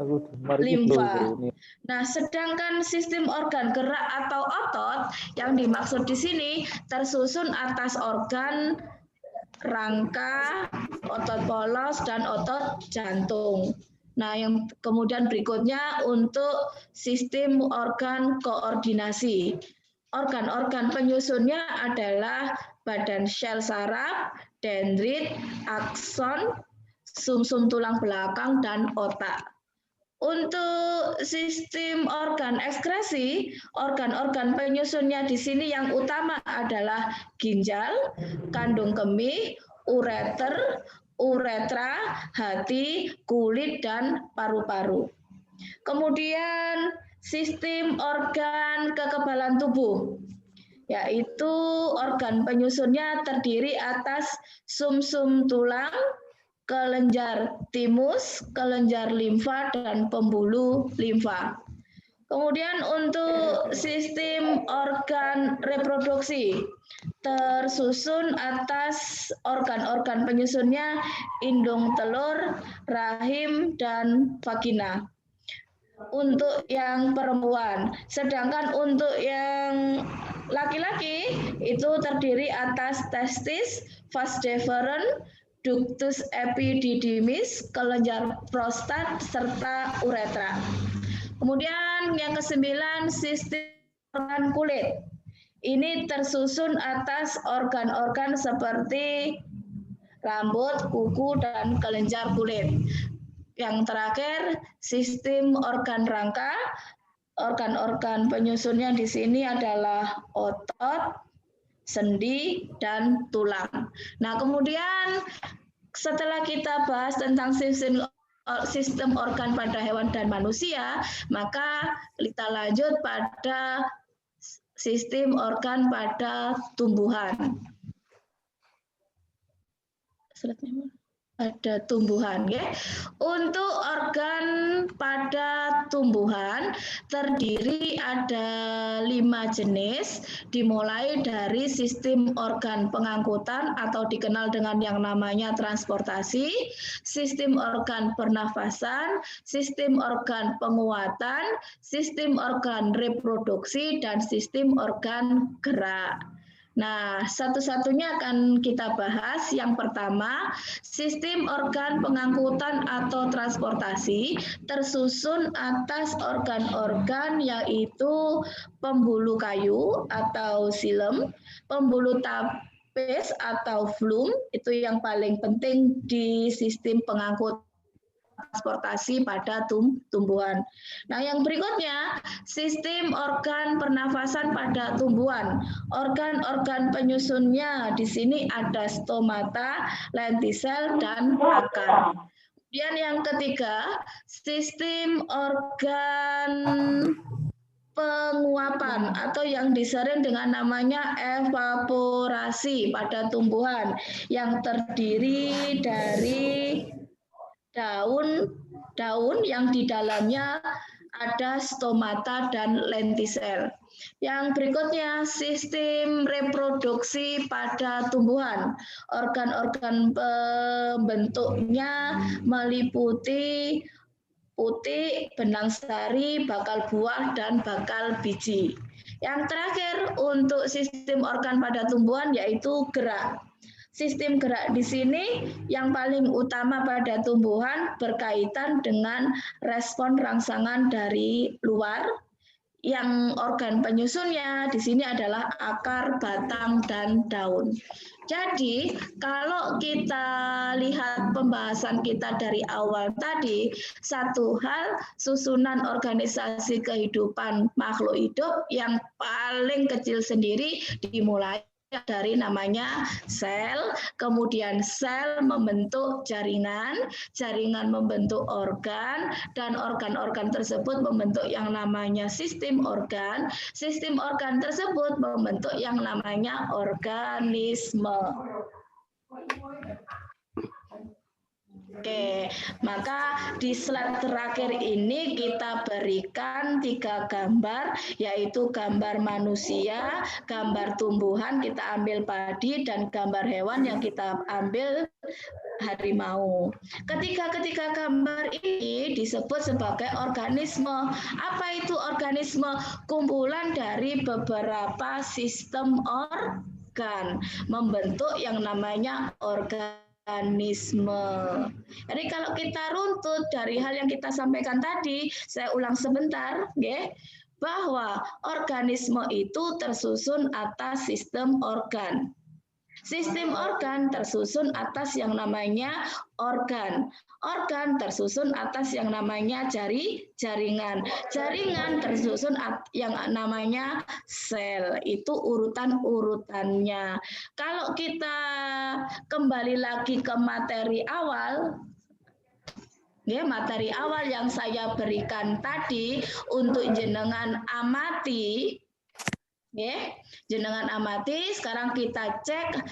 limfa. Nah, sedangkan sistem organ gerak atau otot yang dimaksud di sini tersusun atas organ rangka, otot polos, dan otot jantung. Nah, yang kemudian berikutnya untuk sistem organ koordinasi. Organ-organ penyusunnya adalah badan sel saraf, dendrit, akson, sumsum tulang belakang, dan otak. Untuk sistem organ ekskresi, organ-organ penyusunnya di sini yang utama adalah ginjal, kandung kemih, ureter, uretra, hati, kulit, dan paru-paru. Kemudian sistem organ kekebalan tubuh, yaitu organ penyusunnya terdiri atas sumsum tulang, kelenjar timus, kelenjar limfa, dan pembuluh limfa. Kemudian untuk sistem organ reproduksi tersusun atas organ-organ penyusunnya indung telur, rahim, dan vagina. Untuk yang perempuan, sedangkan untuk yang laki-laki itu terdiri atas testis, vas deferens, ductus epididymis, kelenjar prostat, serta uretra. Kemudian yang kesembilan, sistem organ kulit. Ini tersusun atas organ-organ seperti rambut, kuku, dan kelenjar kulit. Yang terakhir, sistem organ rangka. Organ-organ penyusunnya di sini adalah otot, sendi, dan tulang. Nah, kemudian setelah kita bahas tentang sistem organ pada hewan dan manusia, maka kita lanjut pada sistem organ pada tumbuhan. Pada tumbuhan, ya. Untuk organ pada tumbuhan terdiri ada 5 jenis, dimulai dari sistem organ pengangkutan atau dikenal dengan yang namanya transportasi, sistem organ pernafasan, sistem organ penguatan, sistem organ reproduksi, dan sistem organ gerak. Nah, satu-satunya akan kita bahas. Yang pertama, sistem organ pengangkutan atau transportasi tersusun atas organ-organ yaitu pembuluh kayu atau xilem, pembuluh tapes atau flum, itu yang paling penting di sistem pengangkutan. transportasi pada tumbuhan. Nah, yang berikutnya sistem organ pernafasan pada tumbuhan. Organ-organ penyusunnya di sini ada stomata, lentisel, dan akar. Kemudian yang ketiga, sistem organ penguapan atau yang disering dengan namanya evaporasi pada tumbuhan yang terdiri dari daun yang di dalamnya ada stomata dan lentisel. Yang berikutnya sistem reproduksi pada tumbuhan. Organ-organ pembentuknya meliputi putik, benang sari, bakal buah, dan bakal biji. Yang terakhir untuk sistem organ pada tumbuhan yaitu gerak. Sistem gerak di sini yang paling utama pada tumbuhan berkaitan dengan respon rangsangan dari luar. Yang organ penyusunnya di sini adalah akar, batang, dan daun. Jadi, kalau kita lihat pembahasan kita dari awal tadi, satu hal susunan organisasi kehidupan makhluk hidup yang paling kecil sendiri dimulai dari namanya sel, kemudian sel membentuk jaringan, jaringan membentuk organ, dan organ-organ tersebut membentuk yang namanya sistem organ tersebut membentuk yang namanya organisme. Oke, maka di slide terakhir ini kita berikan 3 gambar, yaitu gambar manusia, gambar tumbuhan kita ambil padi, dan gambar hewan yang kita ambil harimau. Ketiga gambar ini disebut sebagai organisme. Apa itu organisme? Kumpulan dari beberapa sistem organ membentuk yang namanya organisme. Jadi kalau kita runtut dari hal yang kita sampaikan tadi, saya ulang sebentar, bahwa organisme itu tersusun atas sistem organ. Sistem organ tersusun atas yang namanya organ. Organ tersusun atas yang namanya jaringan. Jaringan tersusun yang namanya sel. Itu urutan-urutannya. Kalau kita kembali lagi ke materi awal, materi awal yang saya berikan tadi untuk jenengan amati, jenengan amati. Sekarang kita cek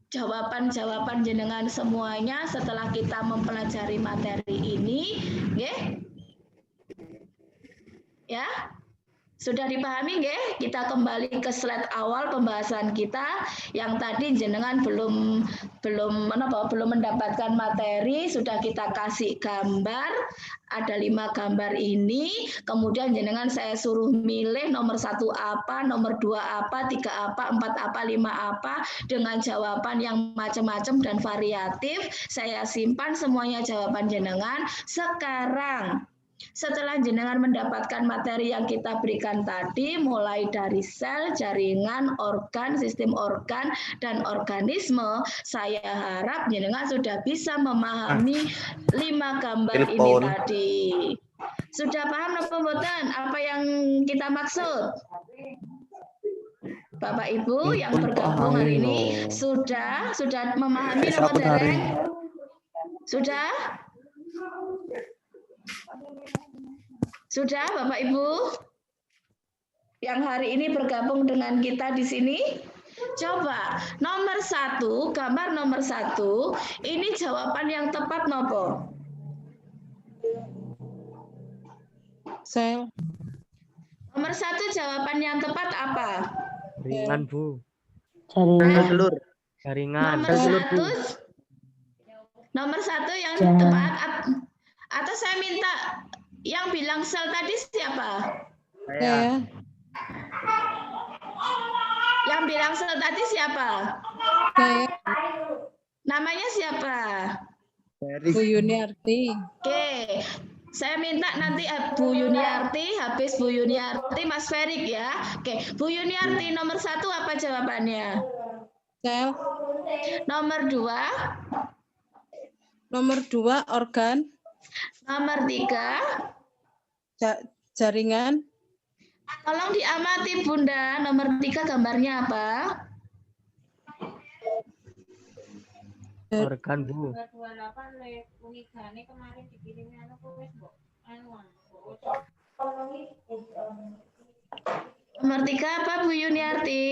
jawaban-jawaban jenengan semuanya setelah kita mempelajari materi ini, ya. Sudah dipahami, nggih? Kita kembali ke slide awal pembahasan kita yang tadi jenengan belum mendapatkan materi, sudah kita kasih gambar. Ada 5 gambar ini, kemudian jenengan saya suruh milih nomor 1 apa, nomor 2 apa, 3 apa, 4 apa, 5 apa, dengan jawaban yang macam-macam dan variatif. Saya simpan semuanya jawaban jenengan. Sekarang setelah jenengan mendapatkan materi yang kita berikan tadi, mulai dari sel, jaringan, organ, sistem organ, dan organisme, saya harap jenengan sudah bisa memahami 5 gambar ini tadi. Sudah paham apa yang kita maksud? Bapak Ibu yang bergabung hari ini sudah memahami nomor dereng? Sudah? Sudah Bapak Ibu yang hari ini bergabung dengan kita di sini? Coba nomor 1, gambar nomor 1, ini jawaban yang tepat nopo? Sel. Nomor 1 jawaban yang tepat apa? Jaringan, Bu. Jaringan telur. Jaringan. Nomor 1 yang tepat. Atau saya minta yang bilang sel tadi siapa? Saya. Yang bilang sel tadi siapa? Saya. Namanya siapa? Bu Yuniarti. Oke. Saya minta nanti Bu Yuniarti, habis Bu Yuniarti Mas Ferik ya. Oke, Bu Yuniarti nomor 1 apa jawabannya? Sel. Nomor 2? Nomor 2 organ. Nomor 3. Jaringan. Tolong diamati Bunda, nomor 3 gambarnya apa? Organ, Bu. Nomor 3 apa Bu Yuniarti?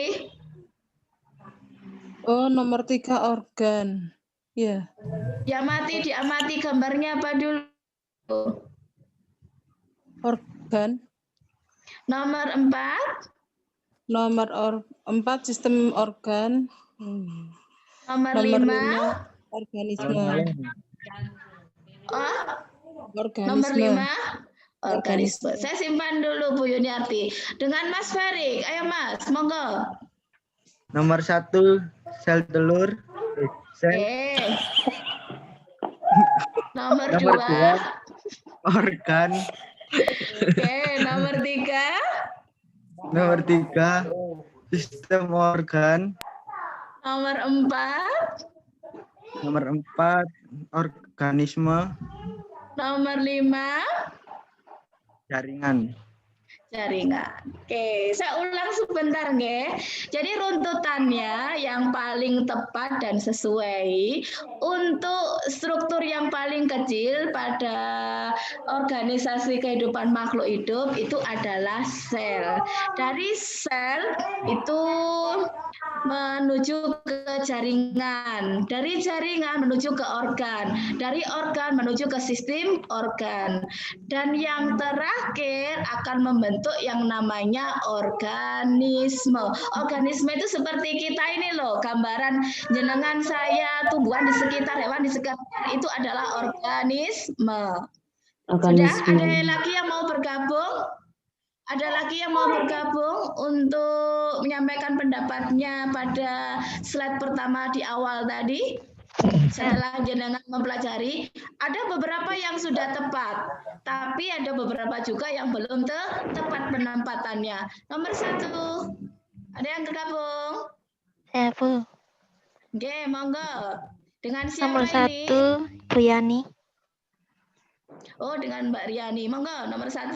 Oh, nomor 3 organ. Ya. Diamati gambarnya apa dulu? Organ. Nomor 4. Nomor 4 sistem organ. Nomor 5. Organisme. Oh, Organisme. nomor 5. Organisme. Saya simpan dulu Bu Yuniarti. Dengan Mas Ferry. Ayo Mas, monggo. Nomor 1 sel telur. Nomor 2. Organ. Nomor 3. Nomor 3 sistem organ. Nomor 4. Nomor 4 organisme. Nomor 5. Jaringan. Oke, saya ulang sebentar nggih. Jadi runtutannya yang paling tepat dan sesuai untuk struktur yang paling kecil pada organisasi kehidupan makhluk hidup itu adalah sel. Dari sel itu menuju ke jaringan, dari jaringan menuju ke organ, dari organ menuju ke sistem organ, dan yang terakhir akan membentuk yang namanya organisme. Organisme itu seperti kita ini loh, gambaran jenengan saya, tumbuhan di sekitar, hewan di sekitar itu adalah organisme. Sudah ada lagi yang mau bergabung? Ada lagi yang mau bergabung untuk menyampaikan pendapatnya pada slide pertama di awal tadi? Setelah jenengan mempelajari, ada beberapa yang sudah tepat, tapi ada beberapa juga yang belum tepat penempatannya. Nomor 1, ada yang bergabung? Saya Bu. Oke, monggo. Dengan siapa Nomor ini? 1 Bu Yani. Oh, dengan Mbak Riani. Monggo, nomor 1.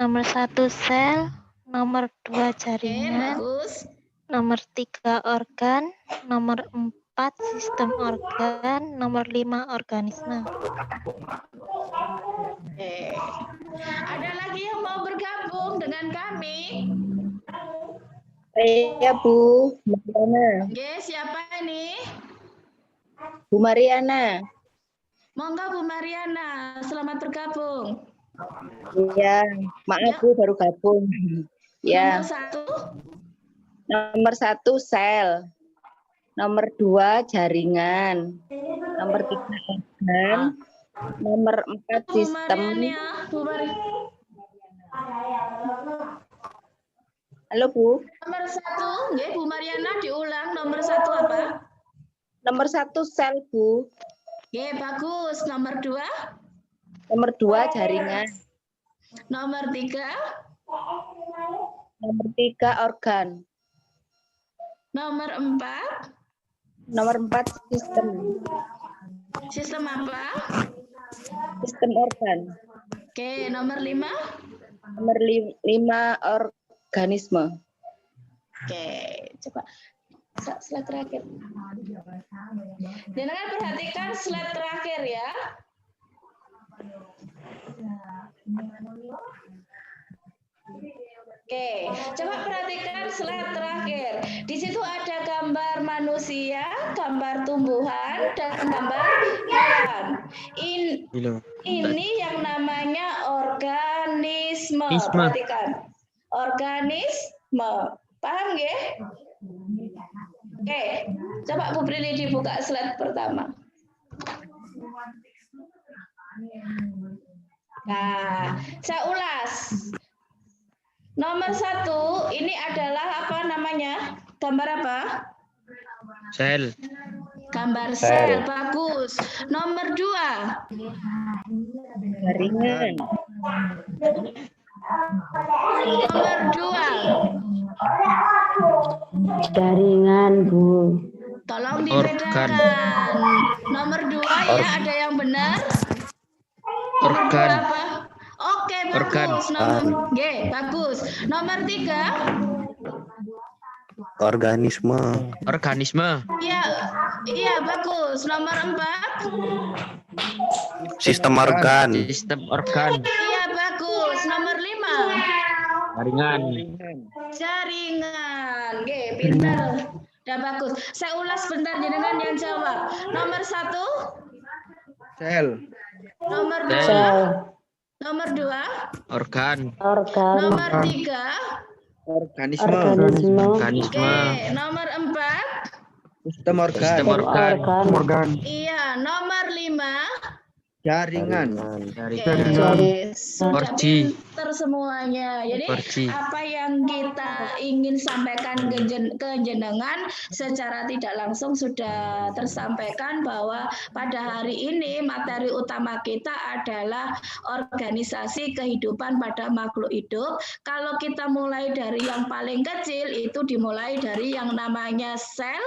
Nomor 1 sel, nomor 2 Oke, jaringan, bagus. nomor 3 organ, nomor 4 sistem organ, nomor 5 organisme. Oke. Ada lagi yang mau bergabung dengan kami? Iya Bu, Mariana. Oke, siapa ini? Bu Mariana. Monggo Bu Mariana, selamat bergabung. Iya, maaf Bu baru gabung. Ya. Nomor 1. Nomor 1 sel. Nomor 2 jaringan. Nomor 3 organ. Nomor 4 sistem. Halo Bu. Nomor 1, nggih Bu Mariana diulang. Nomor 1 apa? Nomor 1 sel Bu. Nggih, bagus. Nomor 2? Nomor 2 jaringan. Nomor 3? Nomor 3 organ. Nomor 4? Nomor 4 sistem. Sistem apa? Sistem organ. Oke, nomor 5? Nomor 5 organisme. Oke, coba slide terakhir. Jangan perhatikan slide terakhir ya. Oke, coba perhatikan slide terakhir. Di situ ada gambar manusia, gambar tumbuhan, dan gambar hewan. Ini yang namanya organisme. Perhatikan. Organisme. Paham ya? Oke, coba Bu Prilly dibuka slide pertama. Nah, saya ulas. Nomor 1, ini adalah apa namanya? Gambar apa? Sel. Gambar sel, bagus. Nomor 2. Jaringan. Nomor 2. Jaringan, Bu. Tolong dibedakan. Nomor 2 ya, ada yang benar? Organ. bagus. Bagus. Nomor 3. Organisme. Organisme. Iya, bagus. Nomor 4. Sistem organ. Sistem organ. Iya, bagus. Nomor 5. Jaringan. Jaringan. Pintar. Udah bagus. Saya ulas bentar jenengan yang jawab. Nomor 1. Sel. Nomor 2. Sel. Nomor 2. Organ. Nomor 3. Organisme. Organisme. Nomor 4. Sistem organ. Sistem organ. Iya, nomor 5. Jaringan. Sudah Orji. pinter semuanya. Jadi Orji. apa yang kita ingin sampaikan ke jenengan secara tidak langsung sudah tersampaikan bahwa pada hari ini materi utama kita adalah organisasi kehidupan pada makhluk hidup. Kalau kita mulai dari yang paling kecil itu dimulai dari yang namanya sel,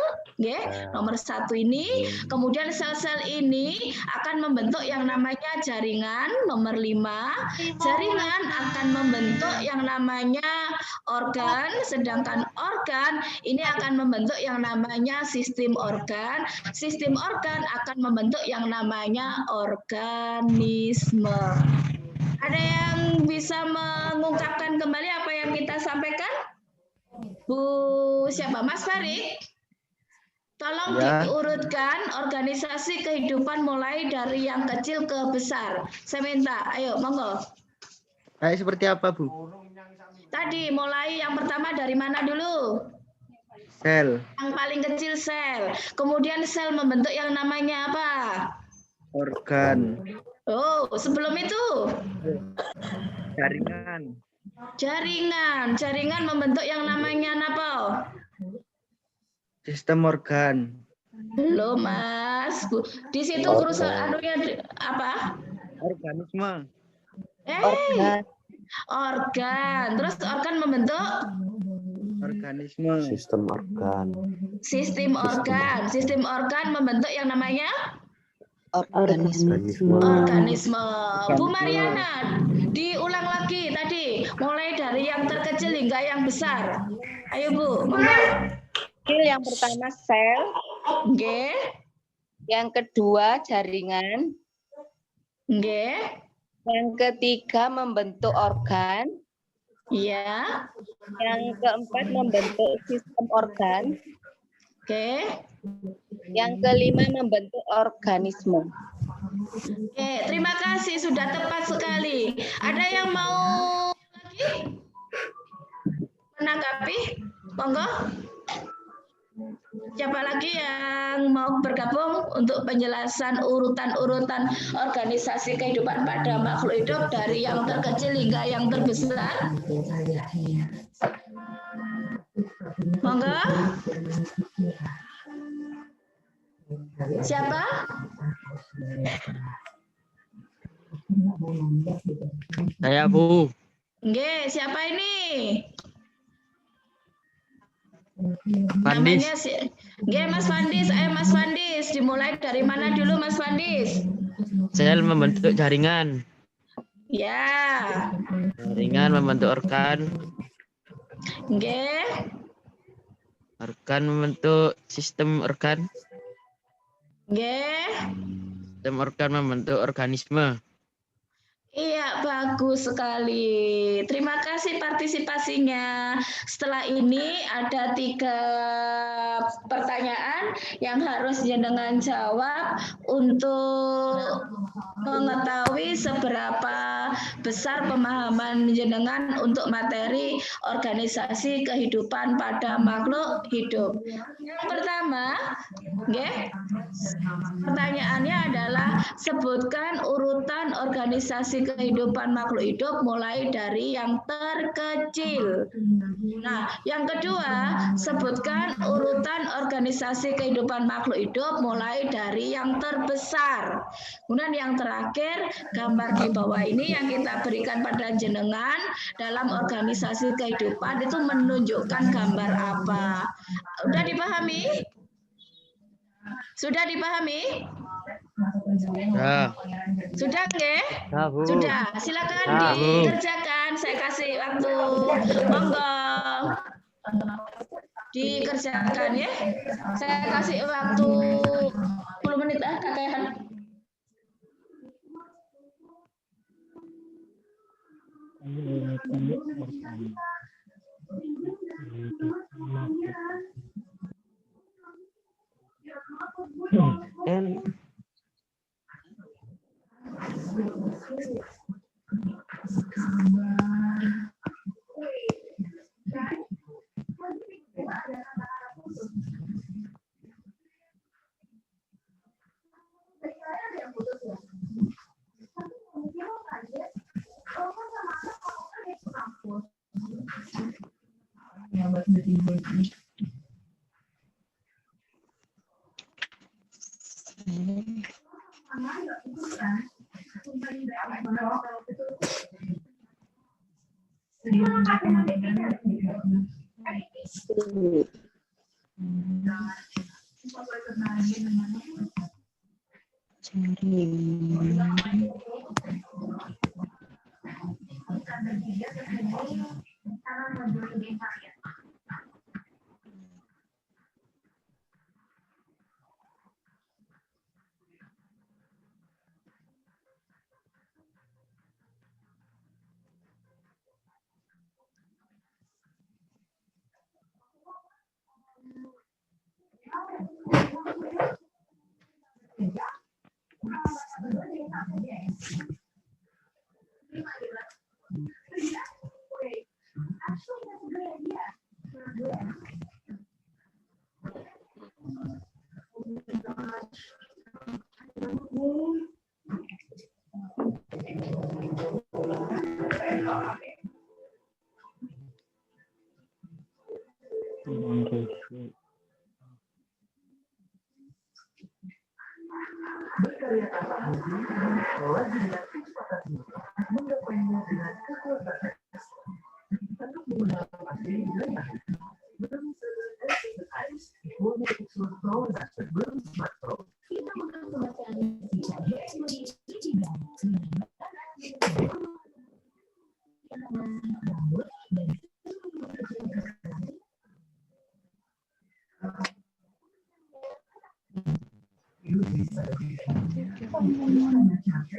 nomor 1 ini. Kemudian sel-sel ini akan membentuk yang namanya jaringan, nomor 5. Jaringan akan membentuk yang namanya organ, sedangkan organ ini akan membentuk yang namanya sistem organ. Sistem organ akan membentuk yang namanya organisme. Ada yang bisa mengungkapkan kembali apa yang kita sampaikan? Bu siapa? Mas Farid? Tolong diurutkan organisasi kehidupan mulai dari yang kecil ke besar. Saya minta, ayo monggo. Kayak seperti apa, Bu? Tadi mulai yang pertama dari mana dulu? Sel. Yang paling kecil sel. Kemudian sel membentuk yang namanya apa? Organ. Oh, sebelum itu? Jaringan. Jaringan. Jaringan membentuk yang namanya apa? Sistem organ. Belum, Mas. Di situ urusan anunya apa? Organisme. Organ. Terus organ membentuk? Organisme. Sistem organ. Sistem organ. Sistem organ membentuk yang namanya? Organisme. Organisme. Bu Mariana, diulang lagi tadi. Mulai dari yang terkecil hingga yang besar. Ayo, Bu. Monggo. Yang pertama sel. Yang kedua jaringan. Yang ketiga membentuk organ. Iya. Yang keempat membentuk sistem organ. Yang kelima membentuk organisme. Terima kasih sudah tepat sekali. Ada yang mau lagi menanggapi? Monggo. Siapa lagi yang mau bergabung untuk penjelasan urutan-urutan organisasi kehidupan pada makhluk hidup dari yang terkecil hingga yang terbesar? Monggo. Siapa? Saya, Bu. Siapa ini? Fandis. Mas Fandis. Ayo Mas Fandis. Dimulai dari mana dulu Mas Fandis? Sel membentuk jaringan. Ya. Jaringan membentuk organ. Organ membentuk sistem organ. Sistem organ membentuk organisme. Iya, bagus sekali. Terima kasih partisipasinya. Setelah ini ada 3 pertanyaan yang harus jenengan jawab untuk mengetahui seberapa besar pemahaman jenengan untuk materi organisasi kehidupan pada makhluk hidup. Yang pertama, pertanyaannya adalah sebutkan urutan organisasi kehidupan makhluk hidup mulai dari yang terkecil. Nah, yang kedua, sebutkan urutan organisasi kehidupan makhluk hidup mulai dari yang terbesar. Kemudian yang terakhir, gambar di bawah ini yang kita berikan pada jenengan dalam organisasi kehidupan itu menunjukkan gambar apa. Sudah dipahami? Sudah dipahami? Sudah, nggih? Ya, Bu. Sudah. Silakan Ya, Bu. dikerjakan. Saya kasih waktu. Monggo. Dikerjakan ya. Saya kasih waktu 10 menit kakehan.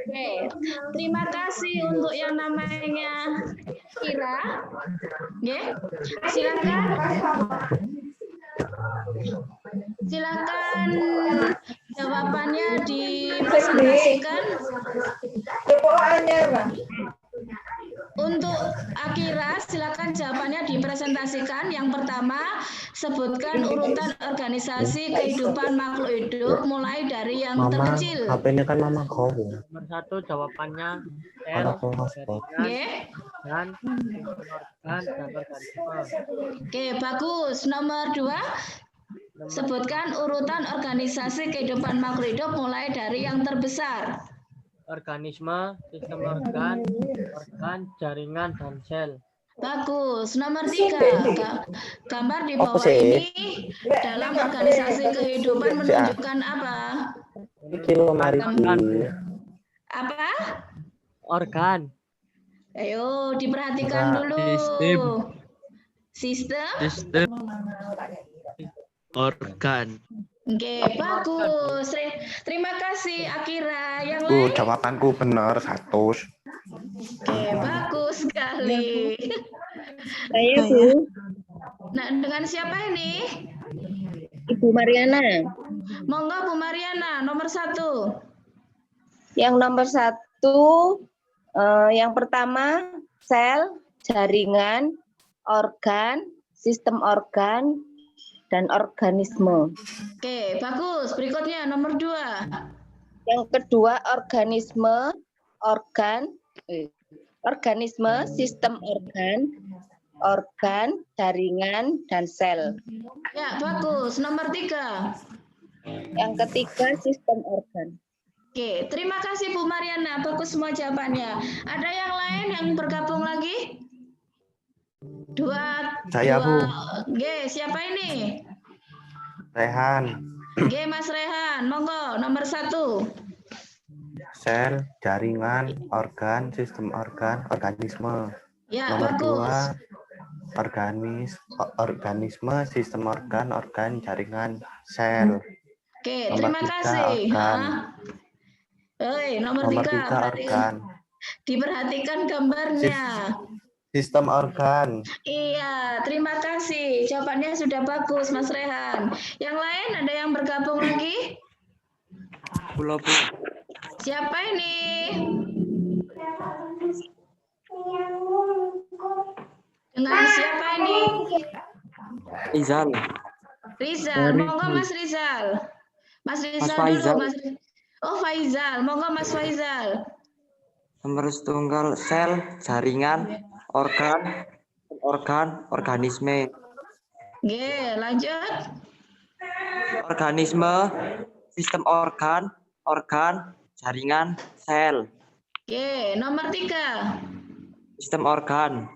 Oke, terima kasih untuk yang namanya Ira. Ya, silakan jawabannya dipresentasikan. Untuk Akira, silakan jawabannya dipresentasikan. Yang pertama, sebutkan urutan organisasi kehidupan makhluk hidup mulai dari yang terkecil. HP-nya kan Mama kau. Nomor 1 jawabannya L, jaringan, dan organisme. Oke, bagus. Nomor 2, sebutkan urutan organisasi kehidupan makhluk hidup mulai dari yang terbesar. Organisme, sistem organ, jaringan, dan sel. Bagus. Nomor 3, gambar di bawah ini dalam organisasi kehidupan menunjukkan apa? Apa? Organ. Ayo diperhatikan dulu. Sistem. Organ. Oke, bagus. Terima kasih Akira. Yang lain? Jawabanku benar 100. Oke, bagus sekali. Saya, Bu. Nah, dengan siapa ini? Ibu Mariana. Monggo Bu Mariana, nomor 1. Yang nomor 1, yang pertama sel, jaringan, organ, sistem organ, dan organisme. Oke, bagus. Berikutnya nomor 2. Yang kedua organisme, organisme, sistem organ, jaringan, dan sel. Ya, bagus. Nomor 3. Yang ketiga sistem organ. Oke, terima kasih Bu Mariana. Bagus semua jawabannya. Ada yang lain yang bergabung lagi? 2. Saya, Bu. Oke, siapa ini? Rehan. Oke, Mas Rehan. Monggo, nomor 1. sel, jaringan, organ, sistem organ, organisme. Ya, Nomor bagus. 2, organisme, sistem organ, jaringan, sel. Oke, Nomor terima 3, kasih. organ. Nomor 3, 3, organ. diperhatikan gambarnya. Sistem organ. Iya, terima kasih. Jawabannya sudah bagus, Mas Rehan. Yang lain ada yang bergabung lagi? Bu. Siapa ini? Dengan siapa ini? Rizal. Rizal, monggo Mas Rizal. Mas Rizal dulu, Mas. Oh, Faizal, monggo Mas Faizal. Nomor setunggal sel, jaringan, organ, organisme. Oke, lanjut. Organisme, sistem organ, jaringan, sel. Oke, nomor 3. Sistem organ.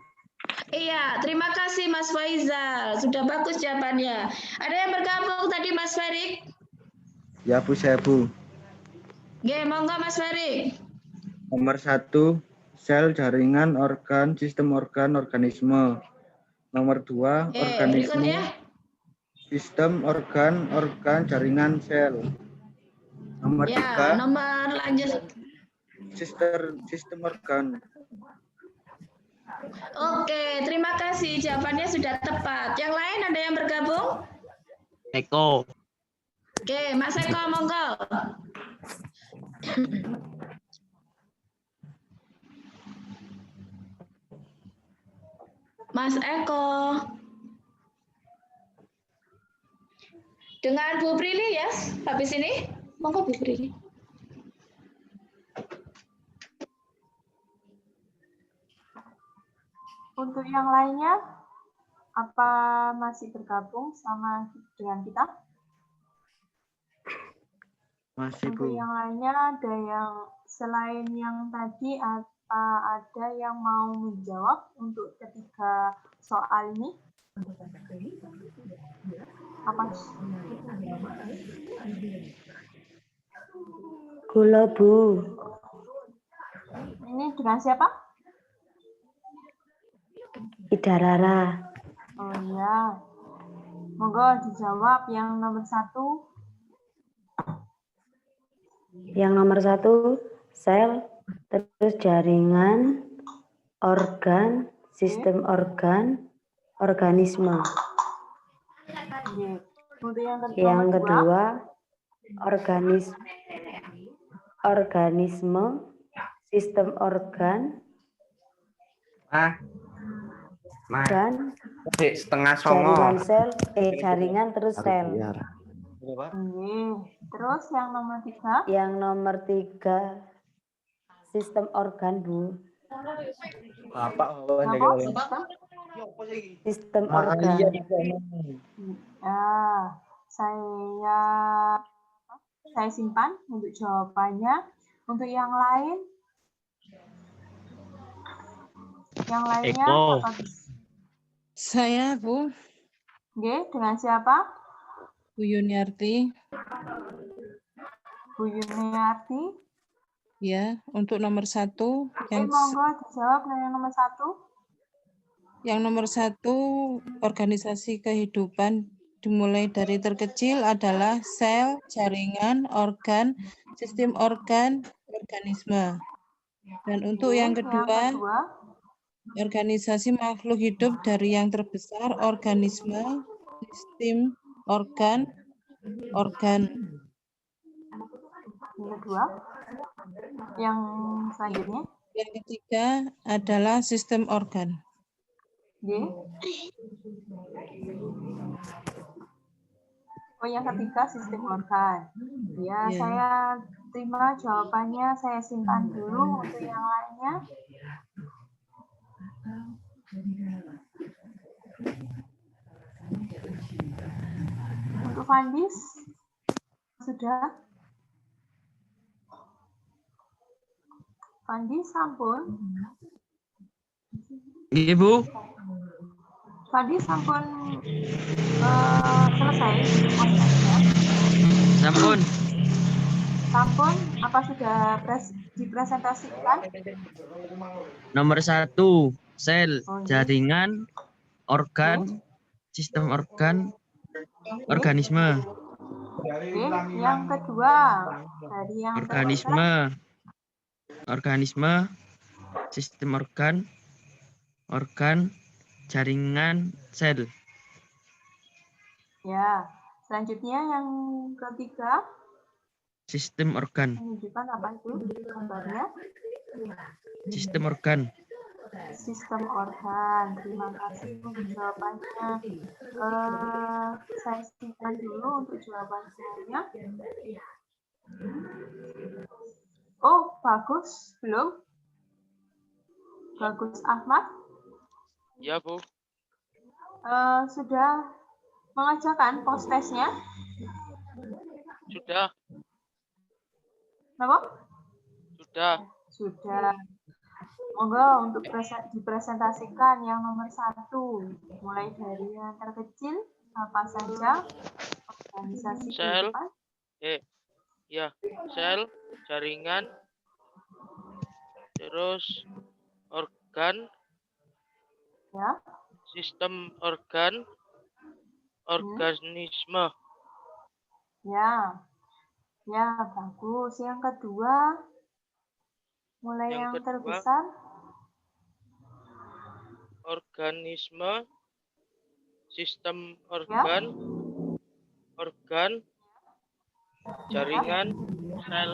Iya, terima kasih Mas Faizal. Sudah bagus jawabannya. Ada yang bergabung tadi Mas Ferik? Ya Bu, saya Bu. Oke, monggo Mas Ferik. Nomor 1, sel, jaringan, organ, sistem organ, organisme. Nomor 2, organisme, berikutnya. sistem organ, jaringan, sel. Nomor 3, nomor lanjut. sistem organ. Oke, terima kasih. Jawabannya sudah tepat. Yang lain ada yang bergabung? Eko. Oke, Mas Eko, monggo. Mas Eko. Dengan Bu Prilly ya, habis ini. Monggo Bu Prilly. Untuk yang lainnya, apa masih bergabung sama dengan kita? Masih Untuk Bu. yang lainnya ada yang selain yang tadi, apa ada yang mau menjawab untuk ketiga soal ini? Apa? Gula Bu. Ini dengan siapa? Ida Rara. Oh ya, monggo dijawab yang nomor 1. Yang nomor 1, sel, terus jaringan, organ, sistem organ, organisme. Untuk Yang kedua, organisme, sistem organ, dan setengah songo. jaringan sel, jaringan terus sel. Terus yang nomor 3? Yang nomor 3, sistem organ Bu. Sistem organ. Saya simpan untuk jawabannya. Untuk yang lain? Yang lainnya apa? Saya, Bu. Oke, dengan siapa? Bu Yuniarti. Bu Yuniarti. Ya, untuk nomor 1. Yang monggo dijawab yang nomor 1. Yang nomor 1, organisasi kehidupan dimulai dari terkecil adalah sel, jaringan, organ, sistem organ, organisme. Dan untuk yang kedua, organisasi makhluk hidup dari yang terbesar, organisme, sistem organ. Yang kedua, yang selanjutnya. Yang ketiga adalah sistem organ. Oh, yang ketiga sistem organ. Ya, saya terima jawabannya. Saya simpan dulu untuk yang lainnya. Untuk Fandis sudah. Fandis sampun. Ibu. Fandis sampun selesai. Sampun. Sampun, apa sudah dipresentasikan? Nomor 1, sel, jaringan, organ, sistem organ, organisme. Oke, yang kedua dari yang Organisme, sistem organ, jaringan, sel. Ya, selanjutnya yang ketiga. Sistem organ. Menunjukkan apa itu gambarnya? Sistem organ. Sistem organ. Terima kasih untuk jawabannya. Saya simpan dulu untuk jawaban semuanya. Oh, bagus. Belum? Bagus Ahmad? Ya, Bu. Sudah mengajarkan post-testnya? Sudah. Kenapa? Sudah. Monggo untuk dipresentasikan yang nomor 1. Mulai dari yang terkecil, apa saja organisasi Sel, kehidupan? sel, jaringan, terus organ, ya, sistem organ, organisme. Ya, bagus. Yang kedua, mulai yang terbesar. Organisme, sistem organ, jaringan, sel.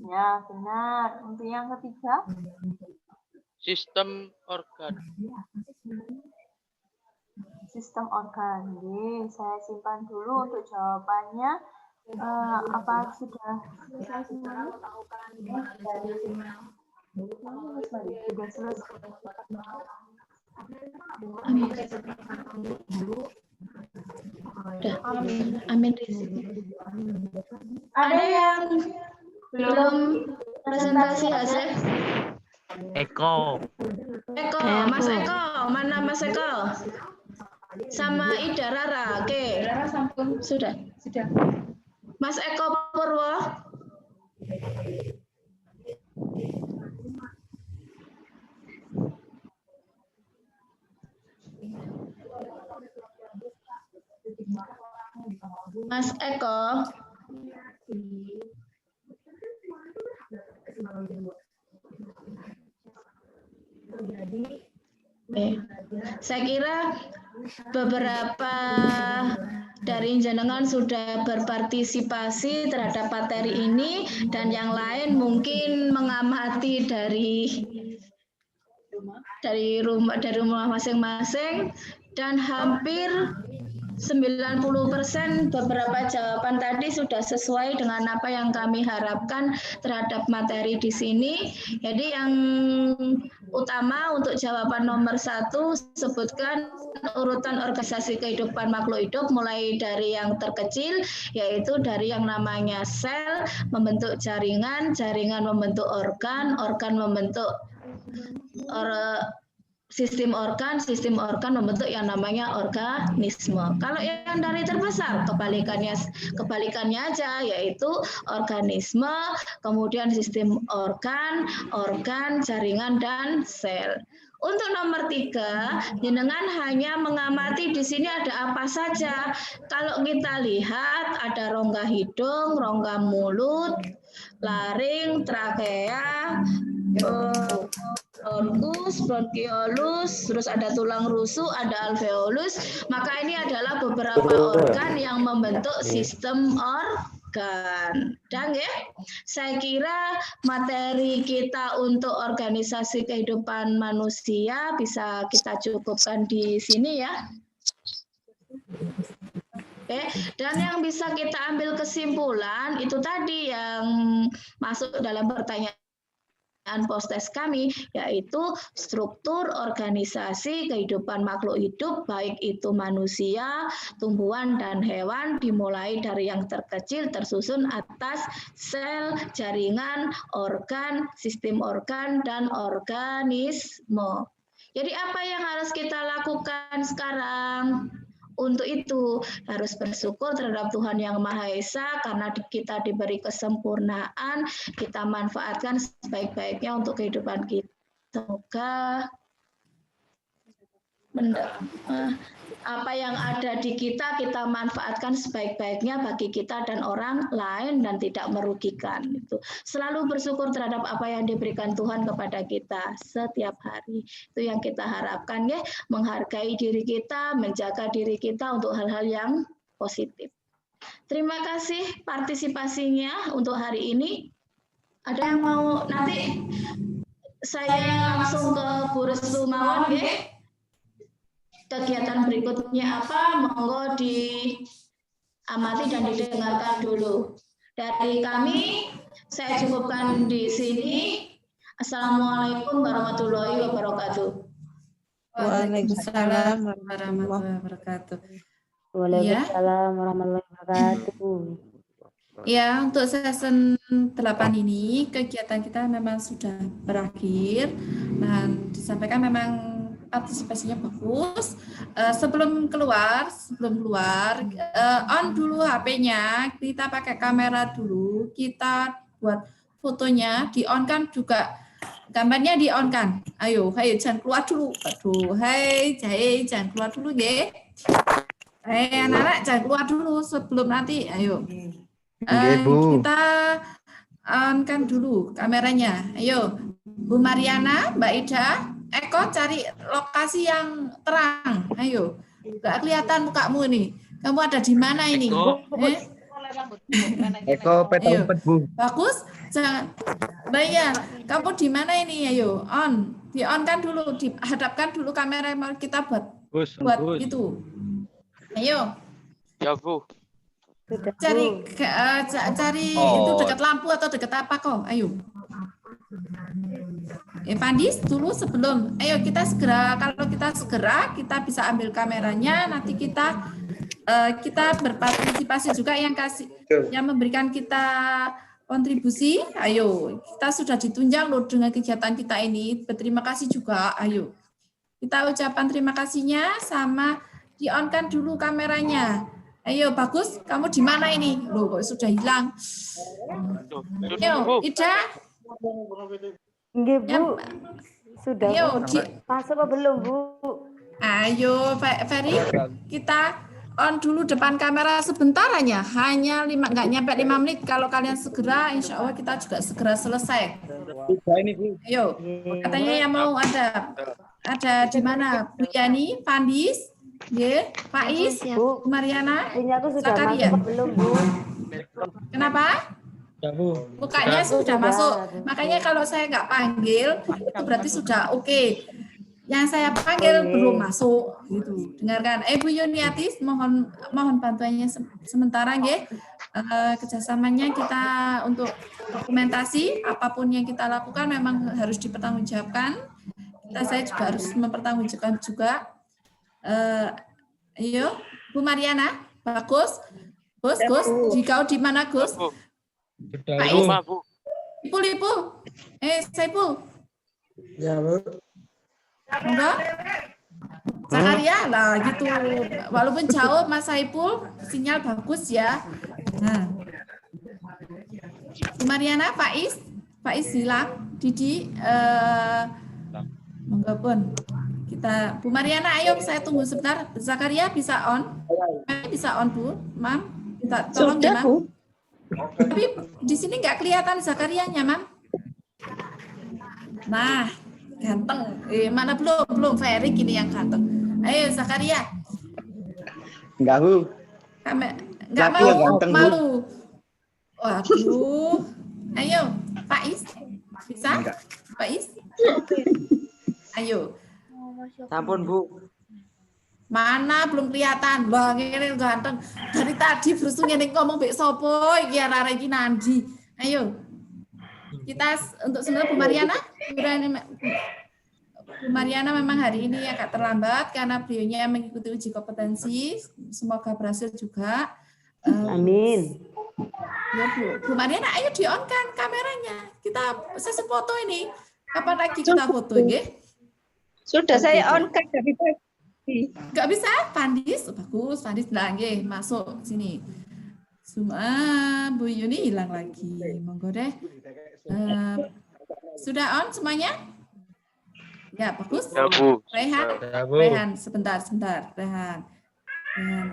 Ya, benar. Untuk yang ketiga, sistem organ. Sistem organ. Oke, saya simpan dulu untuk jawabannya. Apa sudah selesai semuanya? Sudah selesai. Amin. Ada yang belum presentasi hasil? Eko. Mas Eko, mana Mas Eko? Sama Ida Rara, oke. Sudah. Mas Eko Purwo. Mas Eko. Saya kira beberapa dari jenengan sudah berpartisipasi terhadap materi ini dan yang lain mungkin mengamati dari rumah masing-masing dan hampir 90% beberapa jawaban tadi sudah sesuai dengan apa yang kami harapkan terhadap materi di sini. Jadi yang utama untuk jawaban nomor 1, sebutkan urutan organisasi kehidupan makhluk hidup mulai dari yang terkecil, yaitu dari yang namanya sel, membentuk jaringan, jaringan membentuk organ, organ membentuk sistem organ membentuk yang namanya organisme. Kalau yang dari terbesar kebalikannya aja, yaitu organisme, kemudian sistem organ, jaringan dan sel. Untuk nomor 3, jenengan hanya mengamati di sini ada apa saja. Kalau kita lihat ada rongga hidung, rongga mulut, laring, trakea, bronkiolus, terus ada tulang rusuk, ada alveolus. Maka ini adalah beberapa organ yang membentuk sistem organ. Dan ya, saya kira materi kita untuk organisasi kehidupan manusia bisa kita cukupkan di sini ya. Oke, dan yang bisa kita ambil kesimpulan itu tadi yang masuk dalam pertanyaan post-test kami, yaitu struktur organisasi kehidupan makhluk hidup, baik itu manusia, tumbuhan, dan hewan, dimulai dari yang terkecil tersusun atas sel, jaringan, organ, sistem organ, dan organisme. Jadi apa yang harus kita lakukan sekarang? Untuk itu harus bersyukur terhadap Tuhan Yang Maha Esa karena kita diberi kesempurnaan, kita manfaatkan sebaik-baiknya untuk kehidupan kita. Semoga apa yang ada di kita manfaatkan sebaik-baiknya bagi kita dan orang lain dan tidak merugikan. Itu selalu bersyukur terhadap apa yang diberikan Tuhan kepada kita setiap hari. Itu yang kita harapkan ya, menghargai diri kita, menjaga diri kita untuk hal-hal yang positif. Terima kasih partisipasinya untuk hari ini. Ada yang mau nanti saya langsung ke Bu Restu mawon ya. Kegiatan berikutnya apa, monggo diamati dan didengarkan dulu. Dari kami, saya cukupkan di sini. Assalamualaikum warahmatullahi wabarakatuh. Waalaikumsalam warahmatullahi wabarakatuh. Waalaikumsalam warahmatullahi wabarakatuh. Ya, untuk season 8 ini kegiatan kita memang sudah berakhir dan disampaikan memang partisipasinya bagus. Sebelum keluar, on dulu HP-nya, kita pakai kamera dulu, kita buat fotonya, di-on-kan juga, gambarnya di-on-kan. Ayo, jangan keluar dulu. Aduh, jangan keluar dulu ya. Anak-anak jangan keluar dulu sebelum nanti, ayo. Kita on-kan dulu kameranya. Ayo, Bu Mariana, Mbak Ida, Eko cari lokasi yang terang. Ayo, nggak kelihatan mukamu ini. Kamu ada di mana ini? Eko peta-pet, Bu. Bagus. Jangan. Bayar. Kamu di mana ini? Ayo, on. Di-on kan dulu, dihadapkan dulu kamera kita buat itu. Ayo. Ya, Bu. Cari itu dekat lampu atau dekat apa kok? Ayo. Pandis dulu sebelum, ayo kita segera, kalau kita segera kita bisa ambil kameranya, nanti kita berpartisipasi juga yang memberikan kita kontribusi. Ayo, kita sudah ditunjang loh dengan kegiatan kita ini, berterima kasih juga. Ayo kita ucapan terima kasihnya, sama di-on-kan dulu kameranya. Ayo, bagus, kamu di mana ini? Loh, kok sudah hilang. Ayo, Ida. Nggih, Bu. Sudah. Ayo, pas apa belum, Bu? Ayo, Ferry, kita on dulu depan kamera sebentar aja. Hanya nggak nyampe 5 menit. Kalau kalian segera, insya Allah kita juga segera selesai. Ayo, katanya yang mau ada di mana? Bu Yani, Pandis, Faiz, Bu Mariana, Zakaria. Belum, Bu. Kenapa? Mukanya sudah masuk, makanya kalau saya nggak panggil itu berarti sudah oke. Yang saya panggil belum masuk, gitu. Dengarkan, Bu Yuniatis, mohon bantuannya sementara, ya. Kerjasamanya kita untuk dokumentasi apapun yang kita lakukan memang harus dipertanggungjawabkan. Saya juga harus mempertanggungjawabkan juga. Ayo, Bu Mariana, bagus, Gus, jika di mana Gus? Pak Ipul, Saipul. Ya, Bu. Enggak? Zakaria lah gitu. Walaupun jauh Mas Saipul, sinyal bagus ya. Nah. Bu Mariana, Faiz hilang, Didi, monggo pun. Kita Bu Mariana, ayo saya tunggu sebentar. Zakaria bisa on? Bisa on, Bu. Mam, minta tolong ya, Mam. Tapi di sini nggak kelihatan Zakarianya, Mam. Nah, ganteng. Mana belum Ferry ini yang ganteng. Ayo Zakaria. Enggak, Bu. Nggak mau, ganteng, malu. Waduh. Ayo, Faiz. Bisa? Enggak. Faiz? Ayo. Sampun, Bu. Mana belum kelihatan. Wah, ini ganteng. Dari tadi Brusu ngene ngomong mbek sopo iki arek iki nandi. Ayo. Kita untuk sebenarnya Bu Mariana, Bu Mariana memang hari ini agak terlambat karena beliaunya mengikuti uji kompetensi. Semoga berhasil juga. Amin. Ya, Bu Mariana, ayo di-on kan kameranya. Kita sesi foto ini. Kapan lagi kita foto, nggih? Sudah saya on kan dari Nggak bisa, Pandis. Oh, bagus, Pandis lagi masuk sini. Bu Yuni hilang lagi. Monggo deh. Sudah on semuanya? Ya, bagus. Ya, Bu. Rehan, Ya, Bu. Rehan, sebentar. Rehan.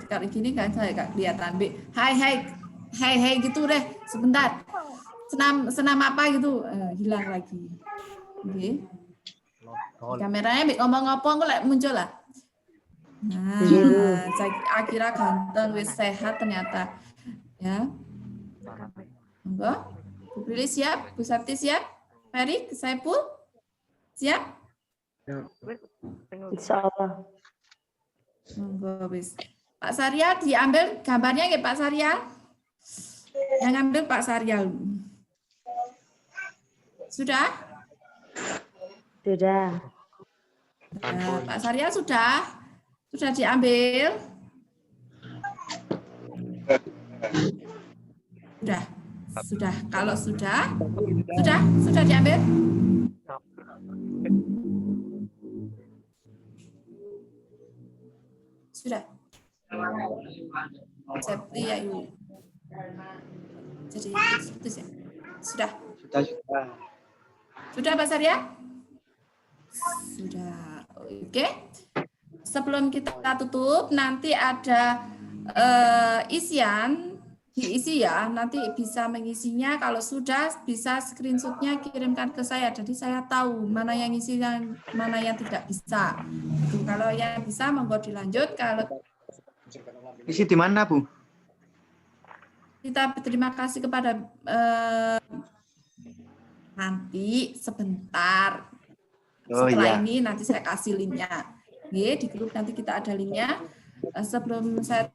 Kalau gini kan saya nggak kelihatan. Hai gitu deh. Sebentar. Senam apa gitu? Hilang lagi. Oke. Kameranya ngomong apa kok muncul lah. Nah, saya akhirnya ganteng, wis sehat ternyata. Ya. Monggo. Bu Prilly siap? Bu Sapti siap? Ferry, Saipul? Siap? Insya Allah. Monggo wis. Pak Saryal diambil gambarnya nggih Pak Saryal? Yang ambil Pak Saryal. Sudah? Sudah. Pak Saryal sudah? Sudah diambil? Sudah. Kalau sudah diambil? Sudah. Septi ya Ibu. Jadi itu ya. Sudah. Sudah Pak Saryal? Sudah. Oke. Sebelum kita tutup, nanti ada isian. Diisi ya, nanti bisa mengisinya. Kalau sudah, bisa screenshot-nya kirimkan ke saya. Jadi saya tahu mana yang isi dan mana yang tidak bisa. Kalau yang bisa, monggo dilanjut. Kalau Isi di mana, Bu? kita berterima kasih kepada nanti sebentar. Setelah ini nanti saya kasih linknya. Di grup nanti kita ada linknya. Sebelum saya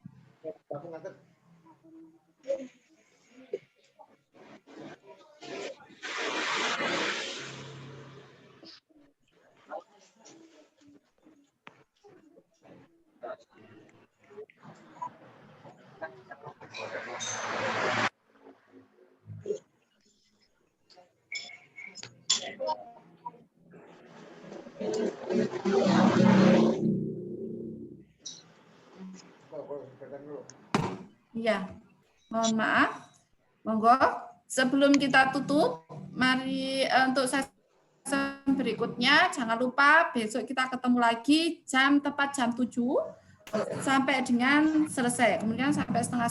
ya, mohon maaf. Monggo, sebelum kita tutup, mari untuk sesi berikutnya, jangan lupa besok kita ketemu lagi tepat jam 7 sampai dengan selesai, kemudian sampai setengah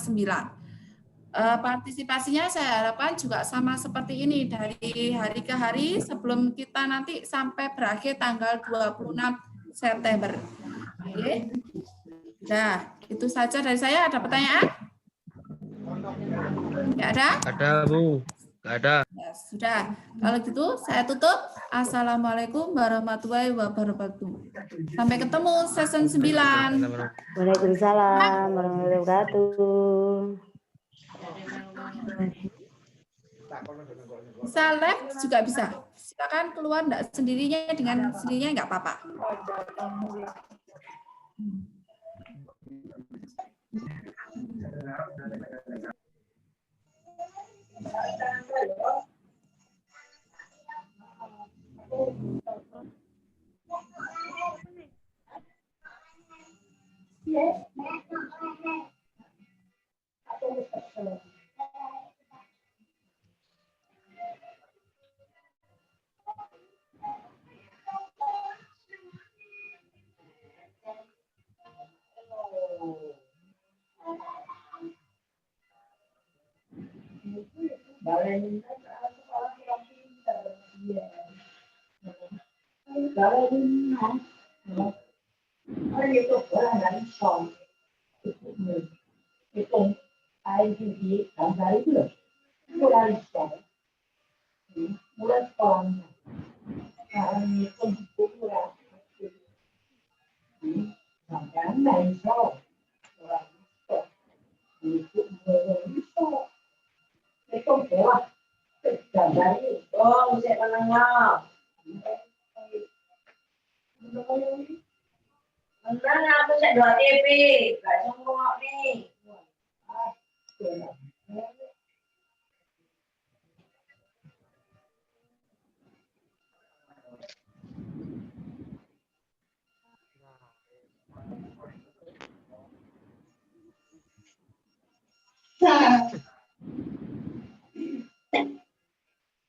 9. Partisipasinya saya harapkan juga sama seperti ini, dari hari ke hari sebelum kita nanti sampai berakhir tanggal 26 September. Oke. Nah, itu saja dari saya. Ada pertanyaan? Nggak ada? Ada, Bu. Nggak ada. Ya, sudah. Kalau gitu, saya tutup. Assalamualaikum warahmatullahi wabarakatuh. Sampai ketemu season 9. Waalaikumsalam warahmatullahi wabarakatuh. Bisa live juga bisa. Silakan keluar enggak sendirinya, dengan sendirinya enggak apa-apa.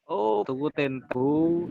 Oh, tunggu tentu.